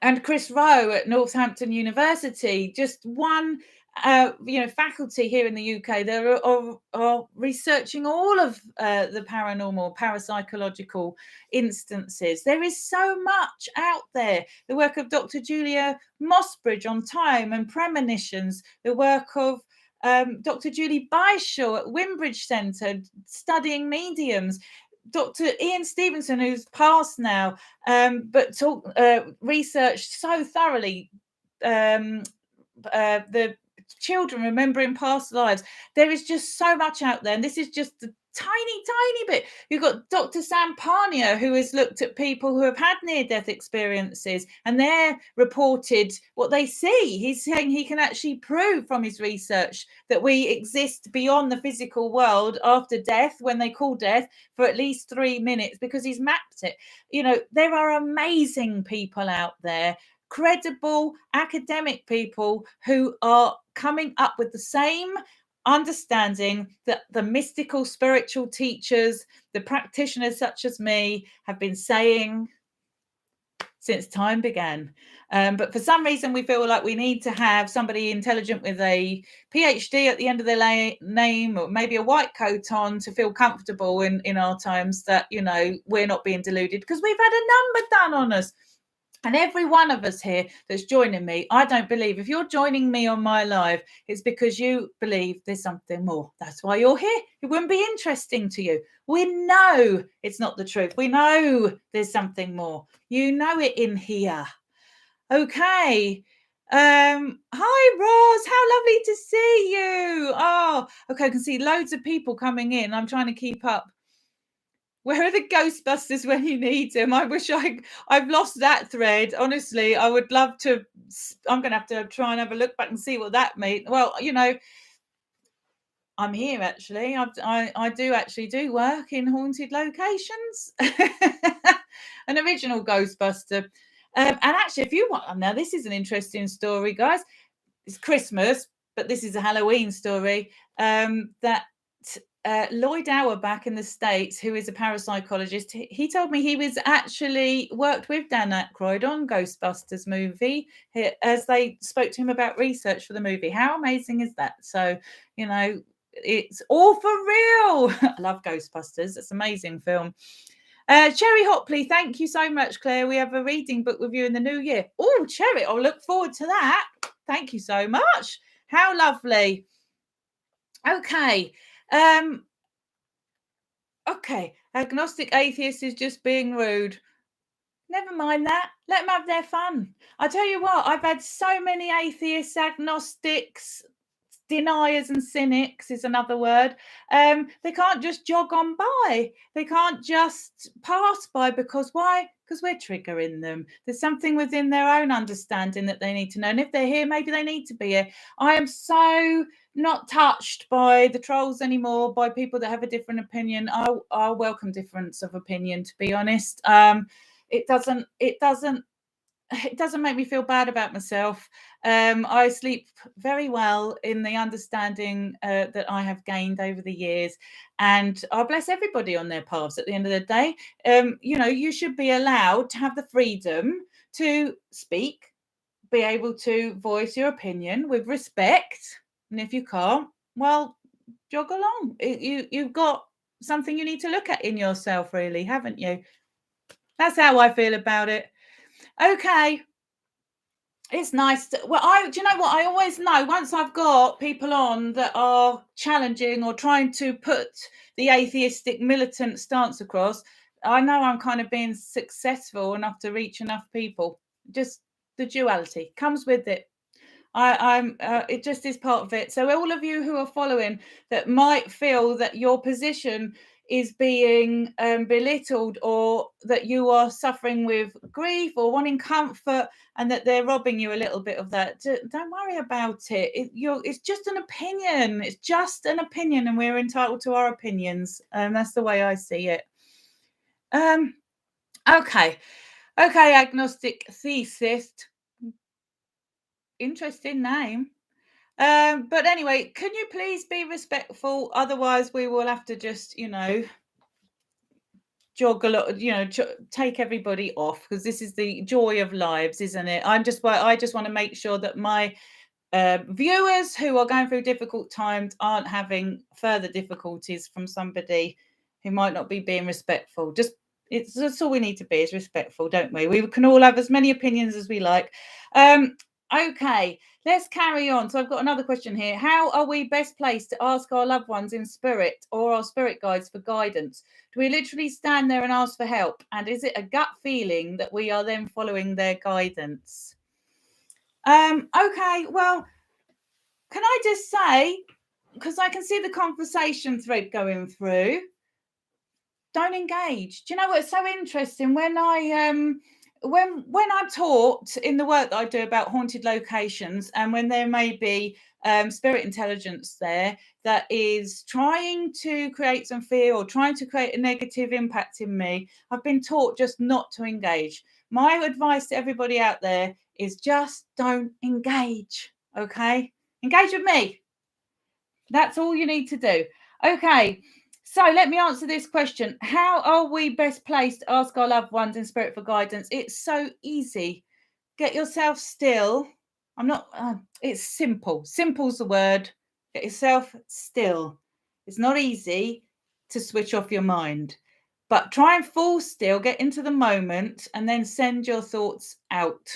A: and Chris Rowe at Northampton University. Just one faculty here in the UK that are researching all of the paranormal, parapsychological instances. There is so much out there. The work of Dr. Julia Mossbridge on time and premonitions, the work of Dr. Julie Byshaw at Wimbridge Centre studying mediums, Dr. Ian Stevenson, who's passed now, but researched so thoroughly the children remembering past lives. There is just so much out there, and this is just the tiny bit. You've got Dr. Sam Parnia, who has looked at people who have had near-death experiences, and they're reported what they see. He's saying he can actually prove from his research that we exist beyond the physical world after death, when they call death, for at least 3 minutes, because he's mapped it. You know, there are amazing people out there, credible academic people, who are coming up with the same understanding that the mystical spiritual teachers, the practitioners such as me, have been saying since time began. But for some reason, we feel like we need to have somebody intelligent with a PhD at the end of their name, or maybe a white coat on, to feel comfortable in our times that, you know, we're not being deluded, because we've had a number done on us. And every one of us here that's joining me, I don't believe, if you're joining me on my live, it's because you believe there's something more. That's why you're here. It wouldn't be interesting to you. We know it's not the truth. We know there's something more. You know it in here. Okay. Hi, Roz. How lovely to see you. Oh, okay. I can see loads of people coming in. I'm trying to keep up. Where are the Ghostbusters when you need them? I wish I've lost that thread. Honestly, I would love to. I'm going to have to try and have a look back and see what that means. Well, you know, I'm here actually. I do actually do work in haunted locations. An original Ghostbuster. And actually, if you want, now this is an interesting story, guys. It's Christmas, but this is a Halloween story. That Lloyd Auerbach in the States, who is a parapsychologist, he told me he was actually worked with Dan Aykroyd on Ghostbusters movie, as they spoke to him about research for the movie. How amazing is that? So, you know, it's all for real. I love Ghostbusters. It's an amazing film. Cherry Hopley, thank you so much, Claire. We have a reading book with you in the new year. Oh, Cherry, I'll look forward to that. Thank you so much. How lovely. Okay. Okay. Agnostic atheist is just being rude. Never mind that. Let them have their fun. I tell you what, I've had so many atheists, agnostics, deniers and cynics is another word. They can't just jog on by. They can't just pass by, because why? Because we're triggering them. There's something within their own understanding that they need to know. And if they're here, maybe they need to be here. I am so not touched by the trolls anymore, by people that have a different opinion. I welcome difference of opinion, to be honest. It doesn't make me feel bad about myself. I sleep very well in the understanding that I have gained over the years, and I bless everybody on their paths at the end of the day. You know, you should be allowed to have the freedom to speak, be able to voice your opinion with respect. And if you can't, well, jog along. You've got something you need to look at in yourself, really, haven't you? That's how I feel about it. Okay. It's nice to, well, do you know what? I always know, once I've got people on that are challenging or trying to put the atheistic militant stance across, I know I'm kind of being successful enough to reach enough people. Just the duality comes with it. It just is part of it. So all of you who are following that might feel that your position is being belittled, or that you are suffering with grief or wanting comfort, and that they're robbing you a little bit of that, don't worry about it. It's just an opinion. It's just an opinion, and we're entitled to our opinions. That's the way I see it. Okay, agnostic theist. Interesting name. But anyway, can you please be respectful? Otherwise, we will have to just, you know, jog a lot, you know, take everybody off, because this is the joy of lives, isn't it? I just want to make sure that my viewers who are going through difficult times aren't having further difficulties from somebody who might not be being respectful. That's all we need to be, is respectful, don't we? We can all have as many opinions as we like. Okay, let's carry on. So I've got another question here. How are we best placed to ask our loved ones in spirit or our spirit guides for guidance? Do we literally stand there and ask for help? And is it a gut feeling that we are then following their guidance? Okay, well, can I just say, because I can see the conversation thread going through. Don't engage. Do you know what's so interesting? When I'm taught in the work that I do about haunted locations, and when there may be spirit intelligence there that is trying to create some fear or trying to create a negative impact in me, I've been taught just not to engage. My advice to everybody out there is just don't engage. Okay, engage with me. That's all you need to do. Okay, so let me answer this question. How are we best placed to ask our loved ones in spirit for guidance? It's so easy. Get yourself still. It's simple. Simple's the word. Get yourself still. It's not easy to switch off your mind, but try and fall still, get into the moment, and then send your thoughts out.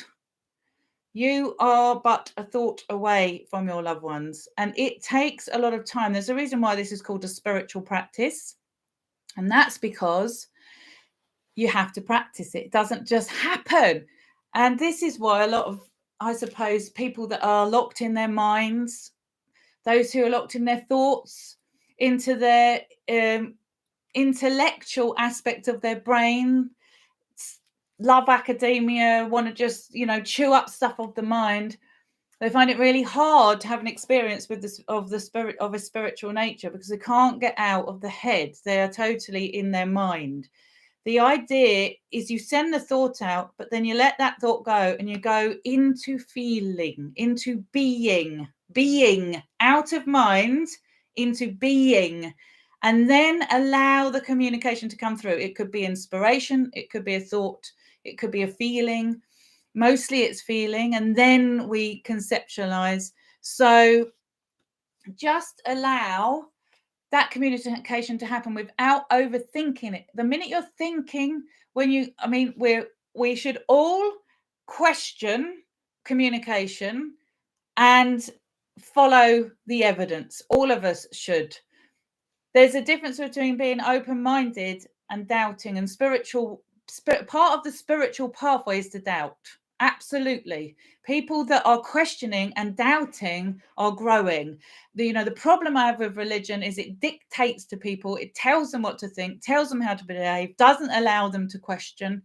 A: You are but a thought away from your loved ones, and it takes a lot of time. There's a reason why this is called a spiritual practice, and that's because you have to practice it. It doesn't just happen. And this is why a lot of, I suppose, people that are locked in their minds, those who are locked in their thoughts, into their intellectual aspect of their brain, love academia, want to just, chew up stuff of the mind. They find it really hard to have an experience with this of the spirit of a spiritual nature because they can't get out of the head. They are totally in their mind. The idea is you send the thought out, but then you let that thought go and you go into feeling, into being out of mind into being, and then allow the communication to come through. It could be inspiration, it could be a thought, it could be a feeling. Mostly it's feeling, and then we conceptualize. So just allow that communication to happen without overthinking it. The minute you're thinking, we should all question communication and follow the evidence. All of us should. There's a difference between being open-minded and doubting, and part of the spiritual pathway is to doubt. Absolutely. People that are questioning and doubting are growing. The problem I have with religion is it dictates to people. It tells them what to think, tells them how to behave, doesn't allow them to question,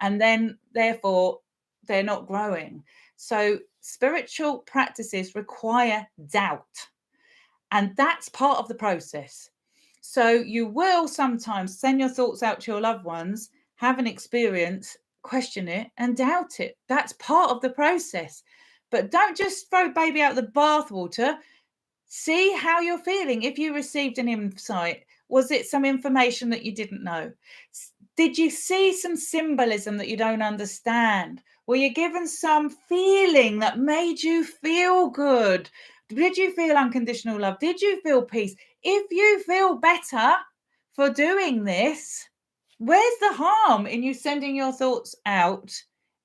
A: and then therefore they're not growing. So spiritual practices require doubt, and that's part of the process. So you will sometimes send your thoughts out to your loved ones, have an experience, question it, and doubt it. That's part of the process. But don't just throw baby out the bathwater. See how you're feeling. If you received an insight, was it some information that you didn't know? Did you see some symbolism that you don't understand? Were you given some feeling that made you feel good? Did you feel unconditional love? Did you feel peace? If you feel better for doing this, where's the harm in you sending your thoughts out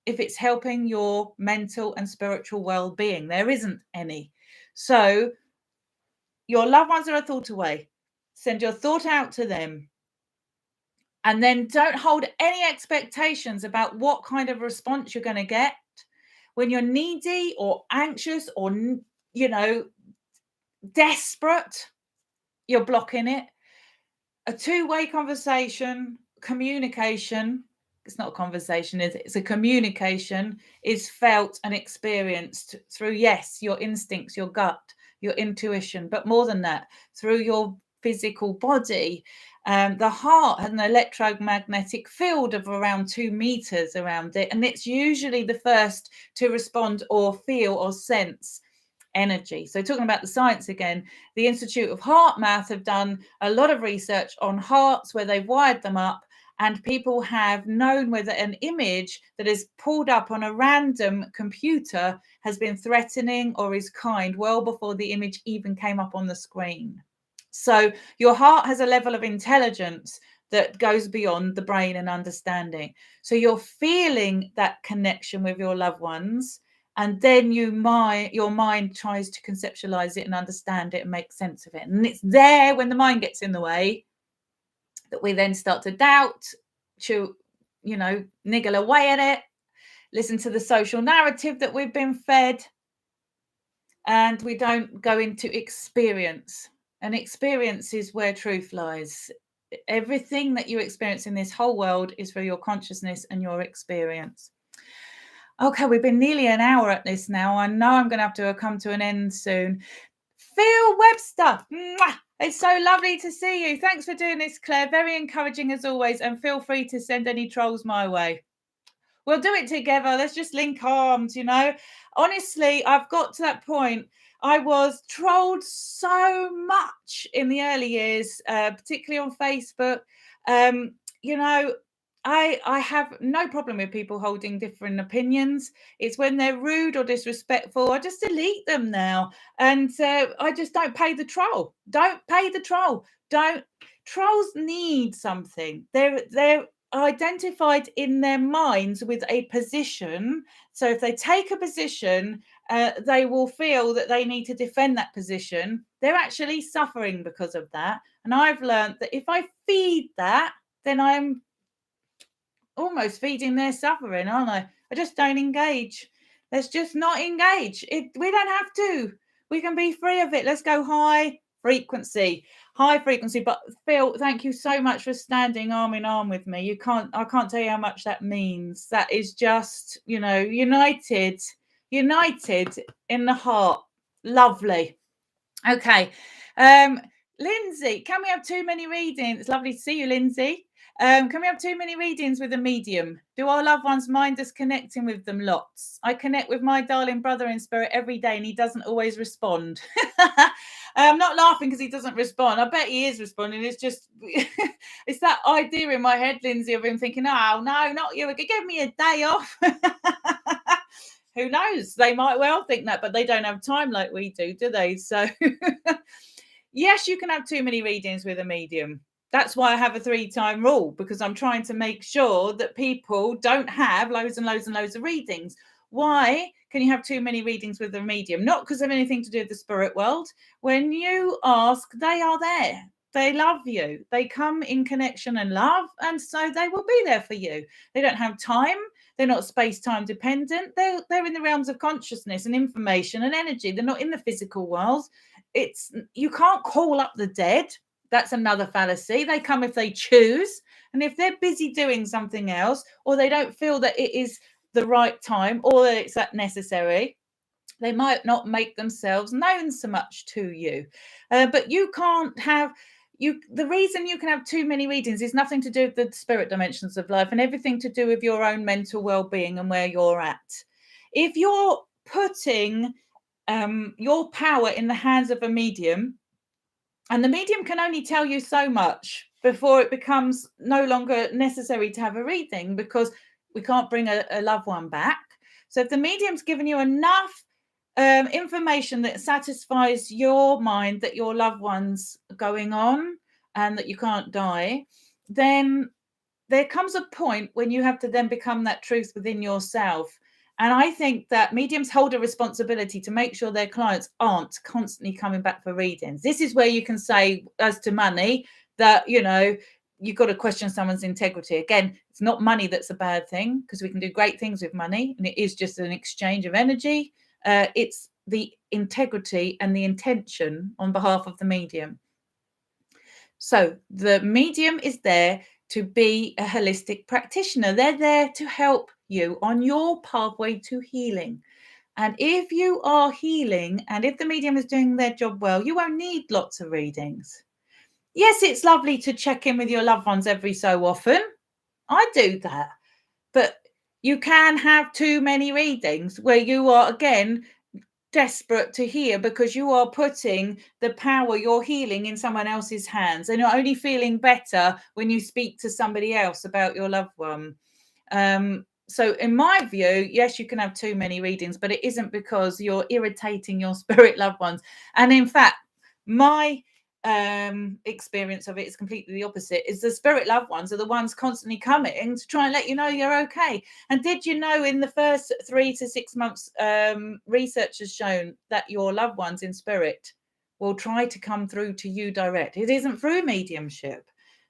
A: if it's helping your mental and spiritual well-being? There isn't any. So your loved ones are a thought away. Send your thought out to them. And then don't hold any expectations about what kind of response you're going to get. When you're needy or anxious or, desperate, you're blocking it. A two-way conversation, communication, it's not a conversation, is it? It's a communication, is felt and experienced through, yes, your instincts, your gut, your intuition, but more than that, through your physical body. The heart has an electromagnetic field of around 2 meters around it, and it's usually the first to respond or feel or sense energy. So talking about the science again, the Institute of Heart Math have done a lot of research on hearts where they've wired them up, and people have known whether an image that is pulled up on a random computer has been threatening or is kind well before the image even came up on the screen. So your heart has a level of intelligence that goes beyond the brain and understanding. So you're feeling that connection with your loved ones, and then your mind tries to conceptualize it and understand it and make sense of it. And it's there when the mind gets in the way that we then start to doubt, to, niggle away at it, listen to the social narrative that we've been fed. and we don't go into experience. And experience is where truth lies. Everything that you experience in this whole world is for your consciousness and your experience. Okay, we've been nearly an hour at this now. I know I'm going to have to come to an end soon. Phil Webster, mwah! It's so lovely to see you. Thanks for doing this, Claire. Very encouraging as always. And feel free to send any trolls my way. We'll do it together. Let's just link arms, you know. Honestly, I've got to that point. I was trolled so much in the early years, particularly on Facebook. You know, I have no problem with people holding different opinions. It's when they're rude or disrespectful, I just delete them now. And I just don't pay the troll. Don't pay the troll. Don't. Trolls need something. They're identified in their minds with a position. So if they take a position, they will feel that they need to defend that position. They're actually suffering because of that. And I've learned that if I feed that, then I'm almost feeding their suffering, aren't I? I just don't engage. Let's just not engage. We don't have to. We can be free of it. Let's go high frequency. But Phil, thank you so much for standing arm in arm with me. I can't tell you how much that means. That is just, united in the heart. Lovely. Okay. Lindsay, can we have too many readings? It's lovely to see you, Lindsay. Can we have too many readings with a medium? Do our loved ones mind us connecting with them lots? I connect with my darling brother in spirit every day and he doesn't always respond. I'm not laughing because he doesn't respond. I bet he is responding. It's just, it's that idea in my head, Lindsay, of him thinking, oh, no, not you. Give me a day off. Who knows? They might well think that, but they don't have time like we do they? So, yes, you can have too many readings with a medium. That's why I have a 3-time rule, because I'm trying to make sure that people don't have loads and loads and loads of readings. Why can you have too many readings with a medium? Not because of anything to do with the spirit world. When you ask, they are there. They love you. They come in connection and love, and so they will be there for you. They don't have time. They're not space-time dependent. They're in the realms of consciousness and information and energy. They're not in the physical world. You can't call up the dead. That's another fallacy. They come if they choose. And if they're busy doing something else, or they don't feel that it is the right time or that it's that necessary, they might not make themselves known so much to you. But you can't have... the reason you can have too many readings is nothing to do with the spirit dimensions of life and everything to do with your own mental well-being and where you're at. If you're putting your power in the hands of a medium, and the medium can only tell you so much before it becomes no longer necessary to have a reading, because we can't bring a loved one back. So if the medium's given you enough information that satisfies your mind that your loved one's going on and that you can't die, then there comes a point when you have to then become that truth within yourself. And I think that mediums hold a responsibility to make sure their clients aren't constantly coming back for readings. This is where you can say, as to money, that, you've got to question someone's integrity. Again, it's not money that's a bad thing, because we can do great things with money, and it is just an exchange of energy. It's the integrity and the intention on behalf of the medium. So the medium is there to be a holistic practitioner. They're there to help you on your pathway to healing. And if you are healing, and if the medium is doing their job well, you won't need lots of readings. Yes, it's lovely to check in with your loved ones every so often. I do that. But you can have too many readings where you are, again, desperate to hear, because you are putting the power, your healing, in someone else's hands, and you're only feeling better when you speak to somebody else about your loved one. So in my view, yes, you can have too many readings, but it isn't because you're irritating your spirit loved ones. And in fact, my experience of it is completely the opposite. Is the spirit loved ones are the ones constantly coming to try and let you know you're okay. And did you know, in the first 3 to 6 months, research has shown that your loved ones in spirit will try to come through to you direct. It isn't through mediumship.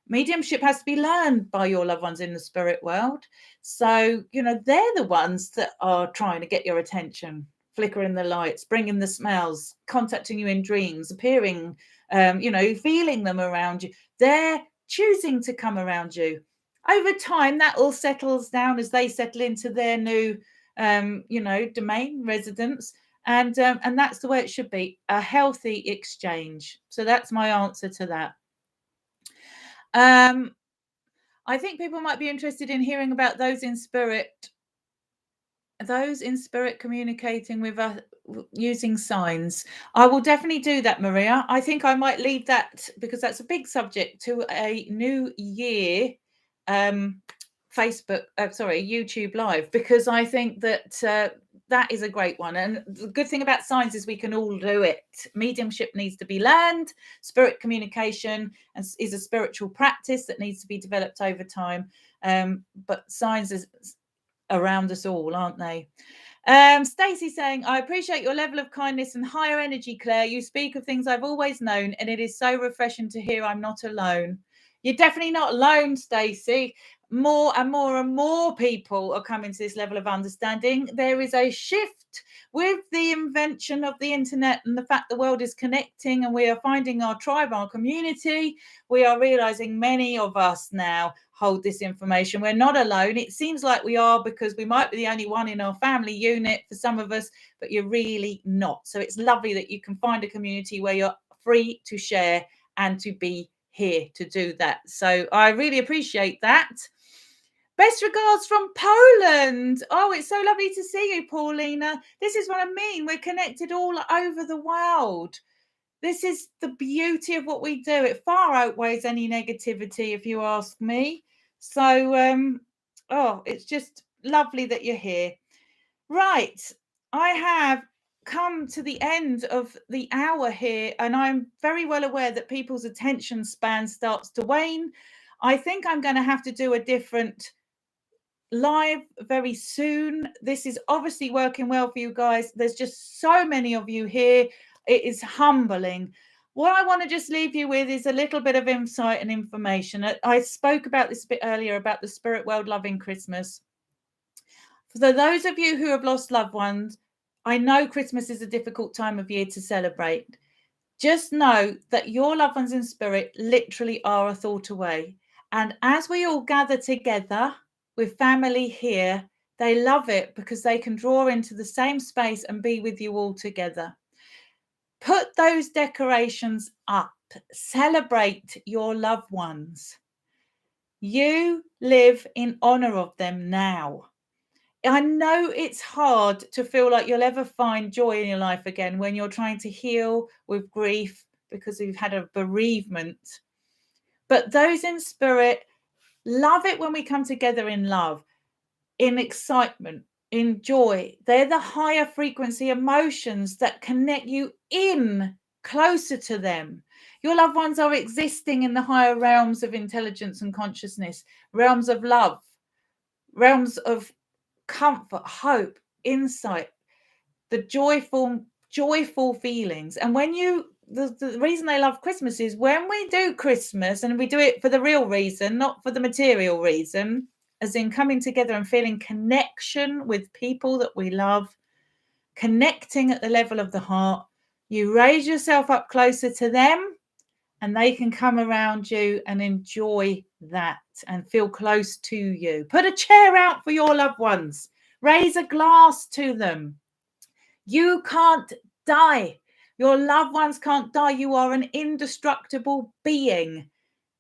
A: Mediumship has to be learned by your loved ones in the spirit world. So, they're the ones that are trying to get your attention flickering the lights, bringing the smells, contacting you in dreams, appearing, feeling them around you. They're choosing to come around you. Over time, that all settles down as they settle into their new, domain, residence. And that's the way it should be, a healthy exchange. So that's my answer to that. I think people might be interested in hearing about those in spirit communicating with us using signs. I will definitely do that, Maria. I think I might leave that, because that's a big subject, to a New Year YouTube live, because I think that that is a great one. And the good thing about signs is we can all do it. Mediumship needs to be learned. Spirit communication is a spiritual practice that needs to be developed over time. But signs is around us all, aren't they? Stacey saying, I appreciate your level of kindness and higher energy, Claire. You speak of things I've always known, and it is so refreshing to hear I'm not alone. You're definitely not alone, Stacey. More and more and more people are coming to this level of understanding. There is a shift with the invention of the internet and the fact the world is connecting, and we are finding our tribe, our community. We are realizing many of us now hold this information. We're not alone. It seems like we are, because we might be the only one in our family unit for some of us, but you're really not. So it's lovely that you can find a community where you're free to share and to be here to do that. So I really appreciate that. Best regards from Poland. Oh, it's so lovely to see you, Paulina. This is what I mean. We're connected all over the world. This is the beauty of what we do. It far outweighs any negativity, if you ask me. So, it's just lovely that you're here. Right. I have come to the end of the hour here, and I'm very well aware that people's attention span starts to wane. I think I'm going to have to do a different live very soon. This is obviously working well for you guys. There's just so many of you here. It is humbling. What I want to just leave you with is a little bit of insight and information. I spoke about this a bit earlier about the spirit world loving Christmas. For those of you who have lost loved ones, I know Christmas is a difficult time of year to celebrate. Just know that your loved ones in spirit literally are a thought away. And as we all gather together with family here, they love it because they can draw into the same space and be with you all together. Put those decorations up. Celebrate your loved ones. You live in honor of them now. I know it's hard to feel like you'll ever find joy in your life again when you're trying to heal with grief because you've had a bereavement. But those in spirit love it when we come together in love, in excitement, in joy. They're the higher frequency emotions that connect you in closer to them. Your loved ones are existing in the higher realms of intelligence and consciousness, realms of love, realms of comfort, hope, insight, the joyful feelings. And when the reason they love Christmas is when we do Christmas, and we do it for the real reason, not for the material reason, as in coming together and feeling connection with people that we love, connecting at the level of the heart, you raise yourself up closer to them, and they can come around you and enjoy that and feel close to you. Put a chair out for your loved ones. Raise a glass to them. You can't die. Your loved ones can't die. You are an indestructible being.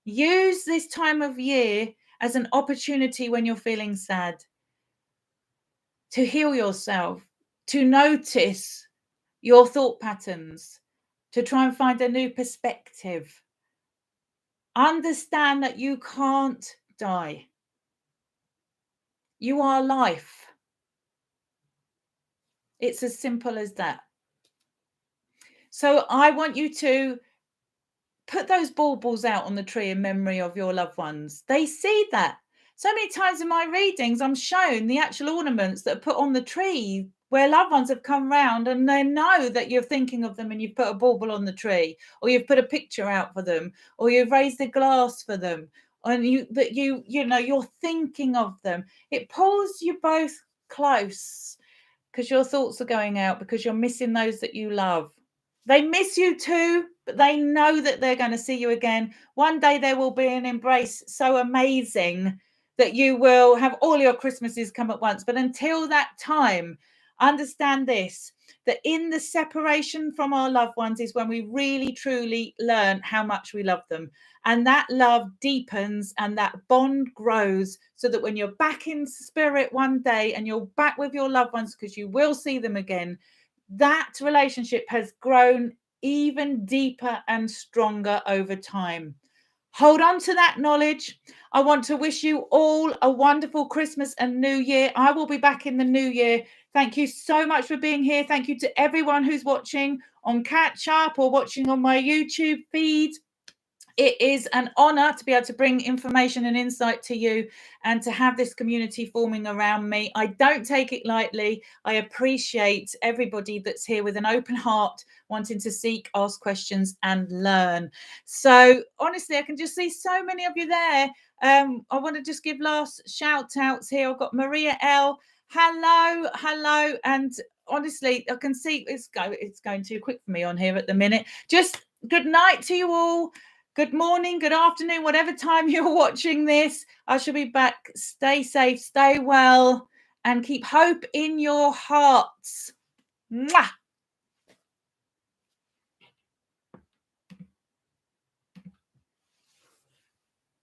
A: Use this time of year as an opportunity when you're feeling sad to heal yourself, to notice your thought patterns, to try and find a new perspective. Understand that you can't die. You are life. It's as simple as that. So I want you to put those baubles out on the tree in memory of your loved ones. They see that. So many times in my readings, I'm shown the actual ornaments that are put on the tree where loved ones have come round, and they know that you're thinking of them, and you've put a bauble on the tree, or you've put a picture out for them, or you've raised a glass for them, and you're thinking of them. It pulls you both close. because your thoughts are going out, because you're missing those that you love. They miss you too, but they know that they're going to see you again. One day there will be an embrace so amazing that you will have all your Christmases come at once. But until that time, understand this, that in the separation from our loved ones is when we really, truly learn how much we love them. And that love deepens and that bond grows, so that when you're back in spirit one day and you're back with your loved ones, because you will see them again, that relationship has grown even deeper and stronger over time. Hold on to that knowledge. I want to wish you all a wonderful Christmas and New Year. I will be back in the new year. Thank you so much for being here. Thank you to everyone who's watching on Catch Up or watching on my YouTube feed. It is an honor to be able to bring information and insight to you and to have this community forming around me. I don't take it lightly. I appreciate everybody that's here with an open heart, wanting to seek, ask questions and learn. So honestly, I can just see so many of you there. I want to just give last shout outs here. I've got Maria L. Hello. And honestly, I can see it's going too quick for me on here at the minute. Just good night to you all. Good morning, good afternoon, whatever time you're watching this. I shall be back. Stay safe, stay well, and keep hope in your hearts. Mwah!